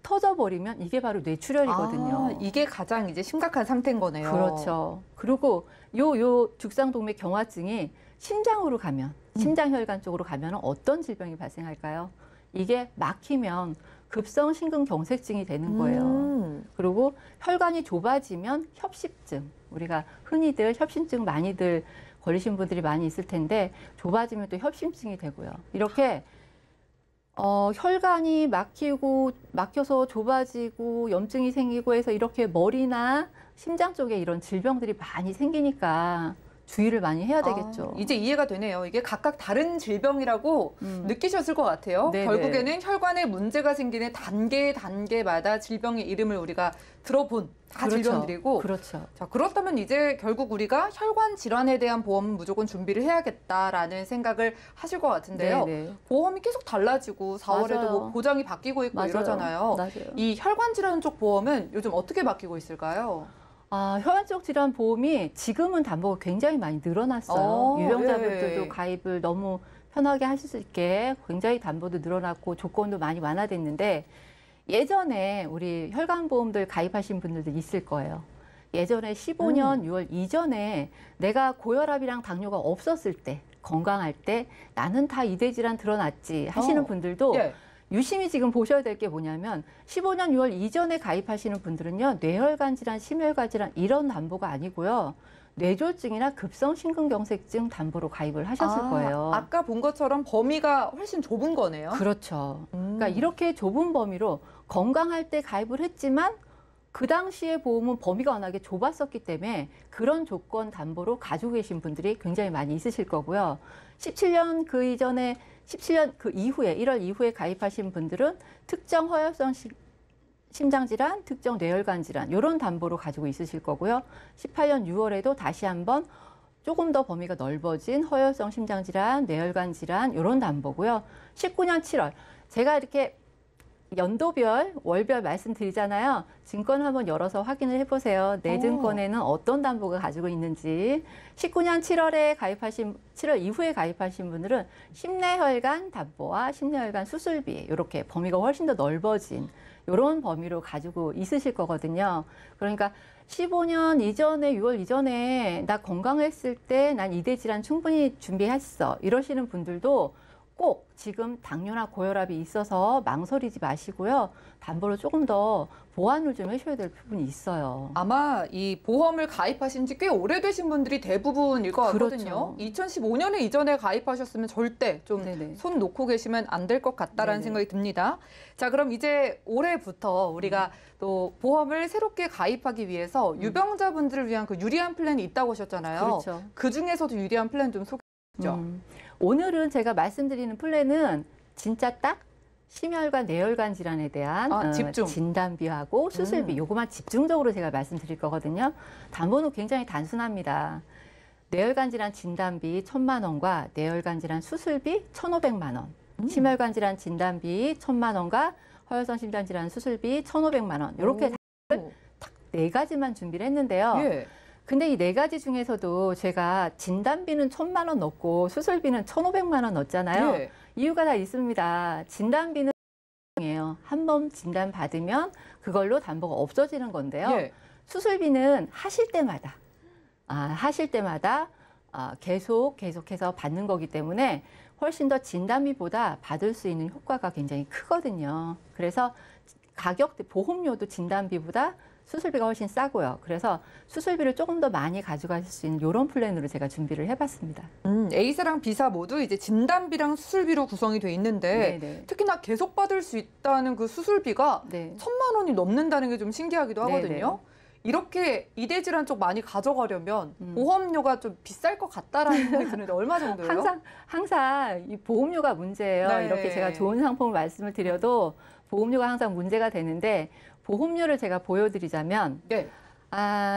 터져버리면 이게 바로 뇌출혈이거든요.
이게 가장 이제 심각한 상태인 거네요.
그렇죠. 그리고 요 죽상동맥경화증이 심장으로 가면, 심장혈관 쪽으로 가면 어떤 질병이 발생할까요? 이게 막히면 급성 심근경색증이 되는 거예요. 그리고 혈관이 좁아지면 협심증, 우리가 흔히들 협심증 많이들 걸리신 분들이 많이 있을 텐데 좁아지면 또 협심증이 되고요. 이렇게 혈관이 막혀서 좁아지고 염증이 생기고 해서 이렇게 머리나 심장 쪽에 이런 질병들이 많이 생기니까 주의를 많이 해야 되겠죠.
이제 이해가 되네요. 이게 각각 다른 질병이라고 느끼셨을 것 같아요.
네네.
결국에는 혈관에 문제가 생기는 단계마다 질병의 이름을 우리가 들어본 다
그렇죠.
질병들이고.
그렇죠.
자, 그렇다면 이제 결국 우리가 혈관 질환에 대한 보험은 무조건 준비를 해야겠다라는 생각을 하실 것 같은데요.
네네.
보험이 계속 달라지고 4월에도
맞아요.
뭐 보장이 바뀌고 있고 이러잖아요.
맞아요.
이 혈관 질환 쪽 보험은 요즘 어떻게 바뀌고 있을까요?
혈관 쪽 질환 보험이 지금은 담보가 굉장히 많이 늘어났어요. 유병자분들도
예.
가입을 너무 편하게 하실 수 있게 굉장히 담보도 늘어났고 조건도 많이 완화됐는데 예전에 우리 혈관보험들 가입하신 분들도 있을 거예요. 예전에 15년 6월 이전에 내가 고혈압이랑 당뇨가 없었을 때 건강할 때 나는 다 이대 질환 드러났지 하시는 분들도
예.
유심히 지금 보셔야 될 게 뭐냐면 15년 6월 이전에 가입하시는 분들은요. 뇌혈관 질환, 심혈관 질환 이런 담보가 아니고요. 뇌졸중이나 급성 심근경색증 담보로 가입을 하셨을 거예요.
아까 본 것처럼 범위가 훨씬 좁은 거네요.
그렇죠. 그러니까 이렇게 좁은 범위로 건강할 때 가입을 했지만 그 당시에 보험은 범위가 워낙에 좁았었기 때문에 그런 조건 담보로 가지고 계신 분들이 굉장히 많이 있으실 거고요. 17년 그 이후에 1월 이후에 가입하신 분들은 특정 허혈성 심장질환, 특정 뇌혈관 질환 이런 담보로 가지고 있으실 거고요. 18년 6월에도 다시 한번 조금 더 범위가 넓어진 허혈성 심장질환, 뇌혈관 질환 이런 담보고요. 19년 7월 제가 이렇게 연도별, 월별 말씀드리잖아요. 증권 한번 열어서 확인을 해보세요. 내 증권에는 어떤 담보가 가지고 있는지. 19년 7월 이후에 가입하신 분들은 10내혈관 담보와 10내혈관 수술비 이렇게 범위가 훨씬 더 넓어진 이런 범위로 가지고 있으실 거거든요. 그러니까 15년 이전에 6월 이전에 나 건강했을 때 난 이대 질환 충분히 준비했어 이러시는 분들도 꼭 지금 당뇨나 고혈압이 있어서 망설이지 마시고요. 담보를 조금 더 보완을 좀 해줘야 될 부분이 있어요.
아마 이 보험을 가입하신 지 꽤 오래되신 분들이 대부분일 것 같거든요.
그렇죠.
2015년에 이전에 가입하셨으면 절대 좀 손 놓고 계시면 안 될 것 같다라는 생각이 듭니다. 자, 그럼 이제 올해부터 우리가 또 보험을 새롭게 가입하기 위해서 유병자분들을 위한 그 유리한 플랜이 있다고 하셨잖아요.
그렇죠.
그 중에서도 유리한 플랜 좀 소개해 주시죠.
오늘은 제가 말씀드리는 플랜은 진짜 딱 심혈관, 뇌혈관 질환에 대한
집중.
진단비하고 수술비 요거만 집중적으로 제가 말씀드릴 거거든요. 담보는 굉장히 단순합니다. 뇌혈관 질환 진단비 1,000만 원과 뇌혈관 질환 수술비 1,500만 원. 심혈관 질환 진단비 1,000만 원과 허혈성 심장 질환 수술비 1,500만 원. 이렇게 딱 4가지만 준비를 했는데요.
예.
근데 이 4가지 중에서도 제가 진단비는 1,000만 원 넣고 수술비는 1,500만 원 넣었잖아요.
예.
이유가 다 있습니다. 진단비는 이에요. 한 번 진단 받으면 그걸로 담보가 없어지는 건데요.
예.
수술비는 하실 때마다 계속해서 받는 거기 때문에 훨씬 더 진단비보다 받을 수 있는 효과가 굉장히 크거든요. 그래서 보험료도 진단비보다 수술비가 훨씬 싸고요. 그래서 수술비를 조금 더 많이 가져가실 수 있는 이런 플랜으로 제가 준비를 해봤습니다.
A사랑 B사 모두 이제 진단비랑 수술비로 구성이 돼 있는데
네네.
특히나 계속 받을 수 있다는 그 수술비가
네.
1,000만 원이 넘는다는 게 좀 신기하기도 하거든요.
네네.
이렇게 이대 질환 쪽 많이 가져가려면 보험료가 좀 비쌀 것 같다라는 생각이 드는데 얼마 정도예요?
항상 이 보험료가 문제예요.
네.
이렇게 제가 좋은 상품을 말씀을 드려도 보험료가 항상 문제가 되는데 보험료를 제가 보여드리자면
네.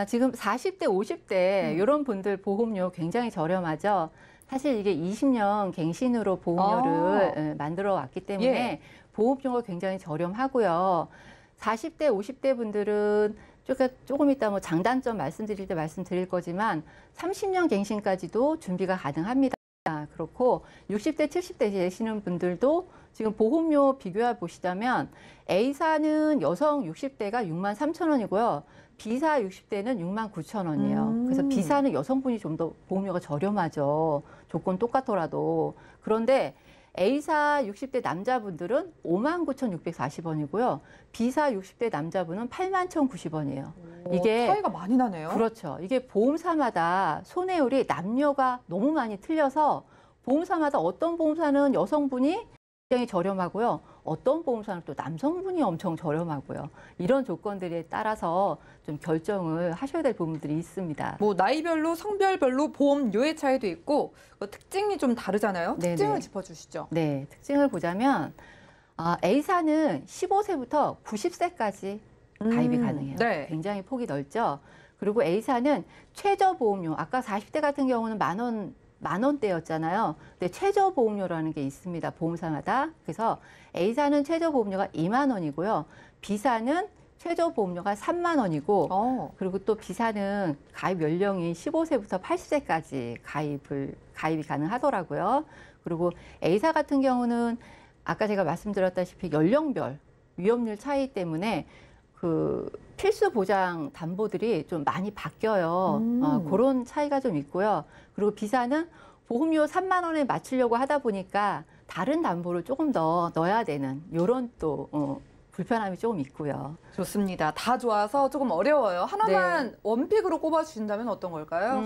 지금 40대, 50대 이런 분들 보험료 굉장히 저렴하죠. 사실 이게 20년 갱신으로 보험료를 만들어 왔기 때문에
예.
보험료가 굉장히 저렴하고요. 40대, 50대 분들은 조금 이따 뭐 장단점 말씀드릴 때 말씀드릴 거지만 30년 갱신까지도 준비가 가능합니다. 그렇고 60대, 70대 되시는 분들도 지금 보험료 비교해 보시자면 A사는 여성 60대가 63,000원이고요. B사 60대는 69,000원이에요. 그래서 B사는 여성분이 좀 더 보험료가 저렴하죠. 조건 똑같더라도. 그런데 A사 60대 남자분들은 59,640원이고요. B사 60대 남자분은 81,090원이에요. 이게
차이가 많이 나네요.
그렇죠. 이게 보험사마다 손해율이 남녀가 너무 많이 틀려서 보험사마다 어떤 보험사는 여성분이 굉장히 저렴하고요. 어떤 보험사는 또 남성분이 엄청 저렴하고요. 이런 조건들에 따라서 좀 결정을 하셔야 될 부분들이 있습니다.
뭐 나이별로 성별별로 보험료의 차이도 있고 특징이 좀 다르잖아요.
네네.
특징을 짚어주시죠.
네, 특징을 보자면 A사는 15세부터 90세까지 가입이 가능해요.
네.
굉장히 폭이 넓죠. 그리고 A사는 최저 보험료, 아까 40대 같은 경우는 만 원대였잖아요. 근데 최저 보험료라는 게 있습니다. 보험사마다. 그래서 A사는 최저 보험료가 2만 원이고요. B사는 최저 보험료가 3만 원이고 그리고 또 B사는 가입 연령이 15세부터 80세까지 가입이 가능하더라고요. 그리고 A사 같은 경우는 아까 제가 말씀드렸다시피 연령별 위험률 차이 때문에 그 필수 보장 담보들이 좀 많이 바뀌어요. 그런 차이가 좀 있고요. 그리고 B사는 보험료 3만 원에 맞추려고 하다 보니까 다른 담보를 조금 더 넣어야 되는 이런 또 불편함이 조금 있고요.
좋습니다. 다 좋아서 조금 어려워요. 하나만
네.
원픽으로 꼽아주신다면 어떤 걸까요?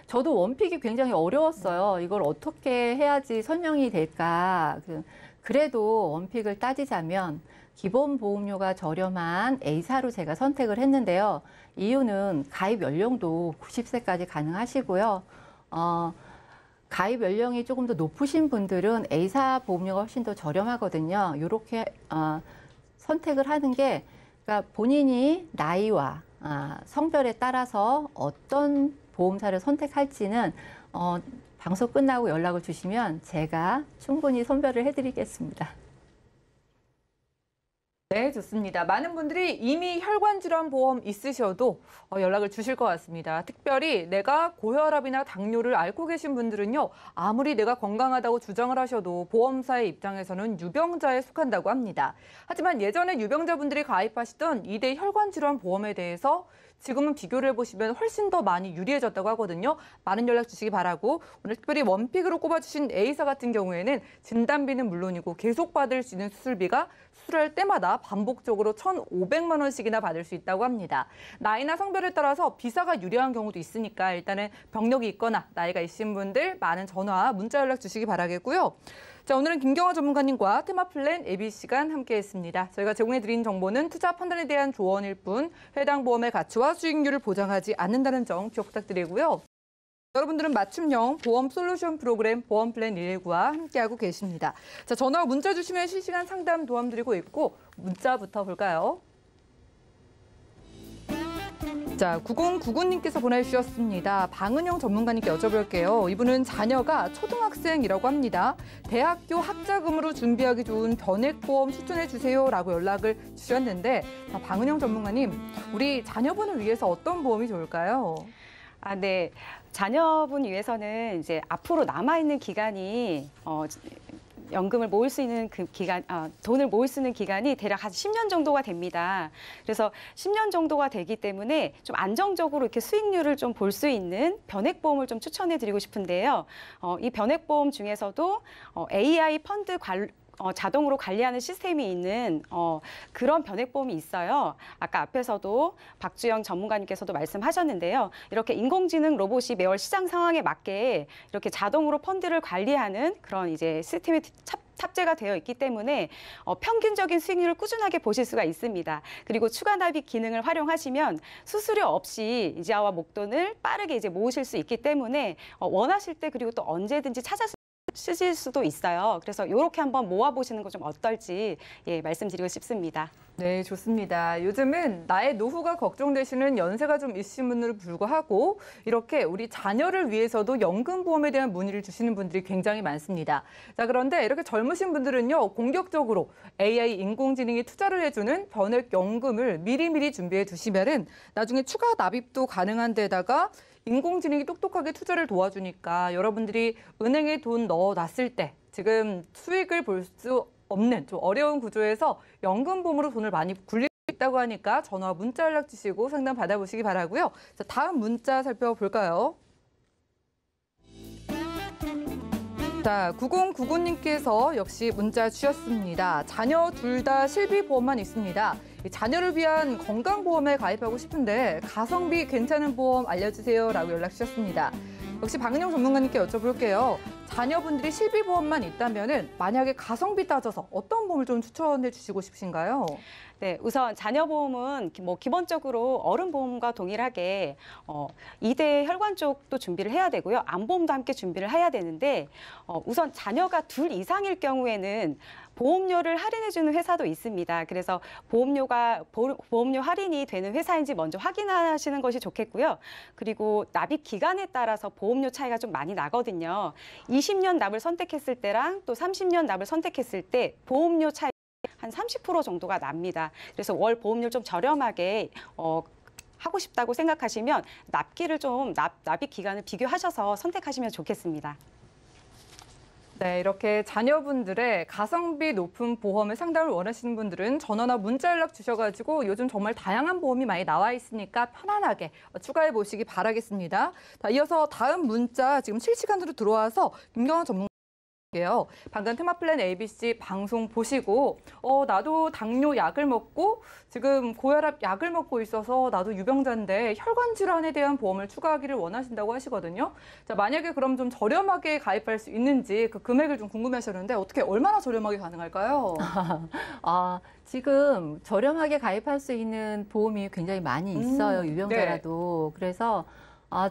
저도 원픽이 굉장히 어려웠어요. 이걸 어떻게 해야지 설명이 될까. 그래도 원픽을 따지자면 기본 보험료가 저렴한 A사로 제가 선택을 했는데요. 이유는 가입 연령도 90세까지 가능하시고요. 가입 연령이 조금 더 높으신 분들은 A사 보험료가 훨씬 더 저렴하거든요. 이렇게 선택을 하는 게 그러니까 본인이 나이와 성별에 따라서 어떤 보험사를 선택할지는 방송 끝나고 연락을 주시면 제가 충분히 선별을 해드리겠습니다.
네, 좋습니다. 많은 분들이 이미 혈관질환 보험 있으셔도 연락을 주실 것 같습니다. 특별히 내가 고혈압이나 당뇨를 앓고 계신 분들은요, 아무리 내가 건강하다고 주장을 하셔도 보험사의 입장에서는 유병자에 속한다고 합니다. 하지만 예전에 유병자분들이 가입하시던 2대 혈관질환 보험에 대해서 지금은 비교를 해보시면 훨씬 더 많이 유리해졌다고 하거든요. 많은 연락 주시기 바라고, 오늘 특별히 원픽으로 꼽아주신 A사 같은 경우에는 진단비는 물론이고 계속 받을 수 있는 수술비가 수술할 때마다 반복적으로 1,500만 원씩이나 받을 수 있다고 합니다. 나이나 성별에 따라서 비사가 유리한 경우도 있으니까 일단은 병력이 있거나 나이가 있으신 분들 많은 전화, 문자 연락 주시기 바라겠고요. 자, 오늘은 김경화 전문가님과 테마플랜 AB 시간 함께했습니다. 저희가 제공해드린 정보는 투자 판단에 대한 조언일 뿐 해당 보험의 가치와 수익률을 보장하지 않는다는 점 기억 부탁드리고요. 여러분들은 맞춤형 보험 솔루션 프로그램 보험플랜 119와 함께하고 계십니다. 자, 전화와 문자 주시면 실시간 상담 도와드리고 있고 문자부터 볼까요? 자, 9099님께서 보내주셨습니다. 방은영 전문가님께 여쭤볼게요. 이분은 자녀가 초등학생이라고 합니다. 대학교 학자금으로 준비하기 좋은 변액보험 추천해 주세요라고 연락을 주셨는데, 자, 방은영 전문가님, 우리 자녀분을 위해서 어떤 보험이 좋을까요?
네. 자녀분 위해서는 이제 앞으로 남아있는 기간이 연금을 모을 수 있는 그 기간, 돈을 모을 수 있는 기간이 대략 한 10년 정도가 됩니다. 그래서 10년 정도가 되기 때문에 좀 안정적으로 이렇게 수익률을 좀 볼 수 있는 변액보험을 좀 추천해 드리고 싶은데요. 이 변액보험 중에서도 AI 펀드 자동으로 관리하는 시스템이 있는 그런 변액보험이 있어요. 아까 앞에서도 박주영 전문가님께서도 말씀하셨는데요. 이렇게 인공지능 로봇이 매월 시장 상황에 맞게 이렇게 자동으로 펀드를 관리하는 그런 이제 시스템이 탑재가 되어 있기 때문에 평균적인 수익률을 꾸준하게 보실 수가 있습니다. 그리고 추가 납입 기능을 활용하시면 수수료 없이 이자와 목돈을 빠르게 이제 모으실 수 있기 때문에 원하실 때 그리고 또 언제든지 쓰실 수도 있어요. 그래서 이렇게 한번 모아보시는 거 좀 어떨지 말씀드리고 싶습니다.
네, 좋습니다. 요즘은 나의 노후가 걱정되시는 연세가 좀 있으신 분들을 불구하고 이렇게 우리 자녀를 위해서도 연금보험에 대한 문의를 주시는 분들이 굉장히 많습니다. 자, 그런데 이렇게 젊으신 분들은요, 공격적으로 AI 인공지능이 투자를 해주는 변액연금을 미리미리 준비해 두시면은 나중에 추가 납입도 가능한 데다가 인공지능이 똑똑하게 투자를 도와주니까 여러분들이 은행에 돈 넣어놨을 때 지금 수익을 볼 수 없는 좀 어려운 구조에서 연금보험으로 돈을 많이 굴릴 수 있다고 하니까 전화, 문자 연락 주시고 상담 받아보시기 바라고요. 자, 다음 문자 살펴볼까요? 자, 9099님께서 역시 문자 주셨습니다. 자녀 둘 다 실비보험만 있습니다. 자녀를 위한 건강보험에 가입하고 싶은데 가성비 괜찮은 보험 알려주세요라고 연락 주셨습니다. 역시 방은영 전문가님께 여쭤볼게요. 자녀분들이 실비보험만 있다면은 만약에 가성비 따져서 어떤 보험을 좀 추천해 주시고 싶으신가요?
네, 우선 자녀보험은 기본적으로 어른보험과 동일하게 2대 혈관 쪽도 준비를 해야 되고요. 암보험도 함께 준비를 해야 되는데 우선 자녀가 둘 이상일 경우에는 보험료를 할인해주는 회사도 있습니다. 그래서 보험료 할인이 되는 회사인지 먼저 확인하시는 것이 좋겠고요. 그리고 납입 기간에 따라서 보험료 차이가 좀 많이 나거든요. 20년 납을 선택했을 때랑 또 30년 납을 선택했을 때 보험료 차이 한 30% 정도가 납니다. 그래서 월 보험료 좀 저렴하게 하고 싶다고 생각하시면 납입 기간을 비교하셔서 선택하시면 좋겠습니다.
네, 이렇게 자녀분들의 가성비 높은 보험의 상담을 원하시는 분들은 전화나 문자 연락 주셔가지고 요즘 정말 다양한 보험이 많이 나와 있으니까 편안하게 추가해 보시기 바라겠습니다. 자, 이어서 다음 문자 지금 실시간으로 들어와서 김경화 전문가 방금 테마플랜 ABC 방송 보시고 나도 당뇨 약을 먹고 지금 고혈압 약을 먹고 있어서 나도 유병자인데 혈관 질환에 대한 보험을 추가하기를 원하신다고 하시거든요. 자, 만약에 그럼 좀 저렴하게 가입할 수 있는지 그 금액을 좀 궁금해하셨는데 어떻게 얼마나 저렴하게 가능할까요?
지금 저렴하게 가입할 수 있는 보험이 굉장히 많이 있어요. 유병자라도. 네. 그래서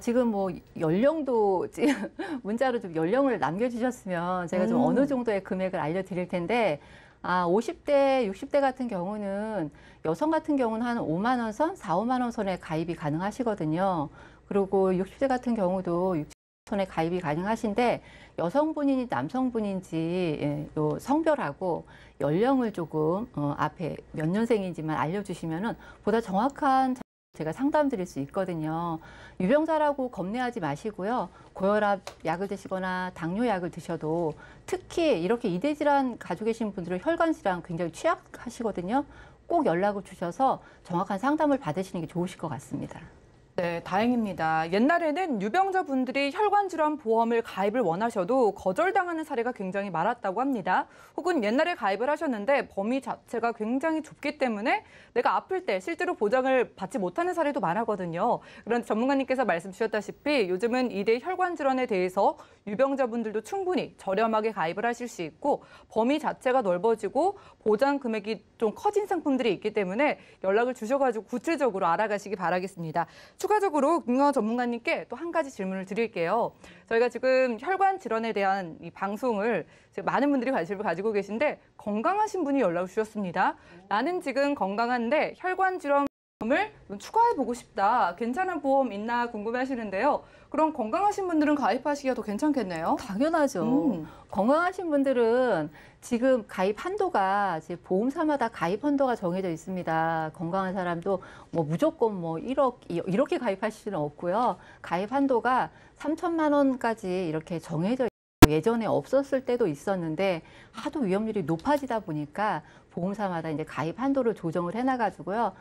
지금 뭐 연령도 문자로 좀 연령을 남겨주셨으면 제가 좀 어느 정도의 금액을 알려드릴 텐데 50대, 60대 같은 경우는 여성 같은 경우는 한 5만 원 선, 4, 5만 원 선에 가입이 가능하시거든요. 그리고 60대 같은 경우도 손에 가입이 가능하신데 여성분인지 남성분인지 요 성별하고 연령을 조금 앞에 몇 년생인지만 알려주시면은 보다 정확한 제가 상담드릴 수 있거든요. 유병자라고 겁내하지 마시고요. 고혈압 약을 드시거나 당뇨 약을 드셔도 특히 이렇게 이대 질환 가지고 계신 분들은 혈관 질환 굉장히 취약하시거든요. 꼭 연락을 주셔서 정확한 상담을 받으시는 게 좋으실 것 같습니다.
네, 다행입니다. 옛날에는 유병자분들이 혈관질환 보험을 가입을 원하셔도 거절당하는 사례가 굉장히 많았다고 합니다. 혹은 옛날에 가입을 하셨는데 범위 자체가 굉장히 좁기 때문에 내가 아플 때 실제로 보장을 받지 못하는 사례도 많았거든요. 그런데 전문가님께서 말씀 주셨다시피 요즘은 이대 혈관질환에 대해서 유병자분들도 충분히 저렴하게 가입을 하실 수 있고 범위 자체가 넓어지고 보장 금액이 좀 커진 상품들이 있기 때문에 연락을 주셔가지고 구체적으로 알아가시기 바라겠습니다. 추가적으로 김광호 전문가님께 또 한 가지 질문을 드릴게요. 저희가 지금 혈관 질환에 대한 이 방송을 많은 분들이 관심을 가지고 계신데 건강하신 분이 연락을 주셨습니다. 나는 지금 건강한데 혈관 질환을 추가해보고 싶다. 괜찮은 보험 있나 궁금해하시는데요. 그럼 건강하신 분들은 가입하시기가 더 괜찮겠네요.
당연하죠. 건강하신 분들은 지금 가입 한도가 이제 보험사마다 가입 한도가 정해져 있습니다. 건강한 사람도 뭐 무조건 뭐 1억 이렇게 가입하실 수는 없고요. 가입 한도가 3천만 원까지 이렇게 정해져 예전에 없었을 때도 있었는데 하도 위험률이 높아지다 보니까 보험사마다 이제 가입 한도를 조정을 해놔가지고요.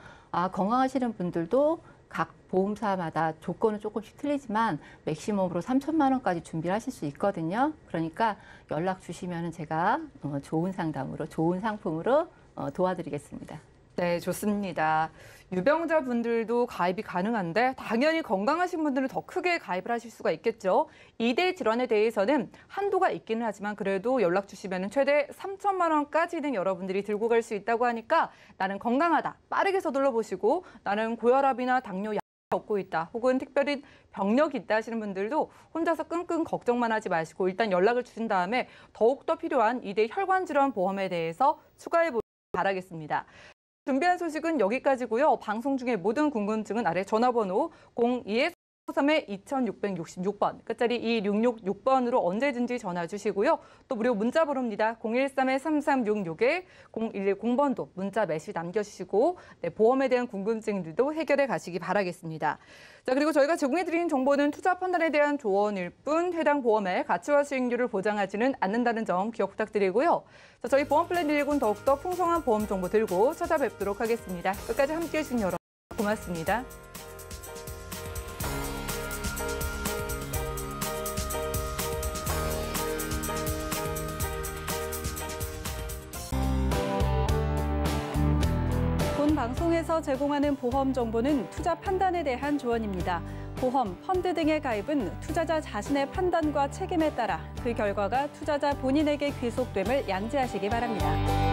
건강하시는 분들도 각 보험사마다 조건은 조금씩 틀리지만 맥시멈으로 3천만 원까지 준비를 하실 수 있거든요. 그러니까 연락 주시면 제가 좋은 상담으로 좋은 상품으로 도와드리겠습니다.
네, 좋습니다. 유병자분들도 가입이 가능한데 당연히 건강하신 분들은 더 크게 가입을 하실 수가 있겠죠. 이대 질환에 대해서는 한도가 있기는 하지만 그래도 연락 주시면 최대 3천만 원까지는 여러분들이 들고 갈 수 있다고 하니까 나는 건강하다. 빠르게 서둘러 보시고 나는 고혈압이나 당뇨 약 얻고 있다. 혹은 특별히 병력이 있다 하시는 분들도 혼자서 끙끙 걱정만 하지 마시고 일단 연락을 주신 다음에 더욱더 필요한 이대 혈관 질환 보험에 대해서 추가해 보시기 바라겠습니다. 준비한 소식은 여기까지고요. 방송 중에 모든 궁금증은 아래 전화번호 02-3-2666번, 끝자리 2666번으로 언제든지 전화 주시고요. 또 무료 문자 번호입니다. 013-3366-0110번도 문자 메시지 남겨주시고 보험에 대한 궁금증들도 해결해 가시기 바라겠습니다. 자, 그리고 저희가 제공해드린 정보는 투자 판단에 대한 조언일 뿐 해당 보험의 가치와 수익률을 보장하지는 않는다는 점 기억 부탁드리고요. 자, 저희 보험 플랜 119는 더욱더 풍성한 보험 정보 들고 찾아뵙도록 하겠습니다. 끝까지 함께해 주신 여러분 고맙습니다.
본 방송에서 제공하는 보험 정보는 투자 판단에 대한 조언입니다. 보험, 펀드 등의 가입은 투자자 자신의 판단과 책임에 따라 그 결과가 투자자 본인에게 귀속됨을 양지하시기 바랍니다.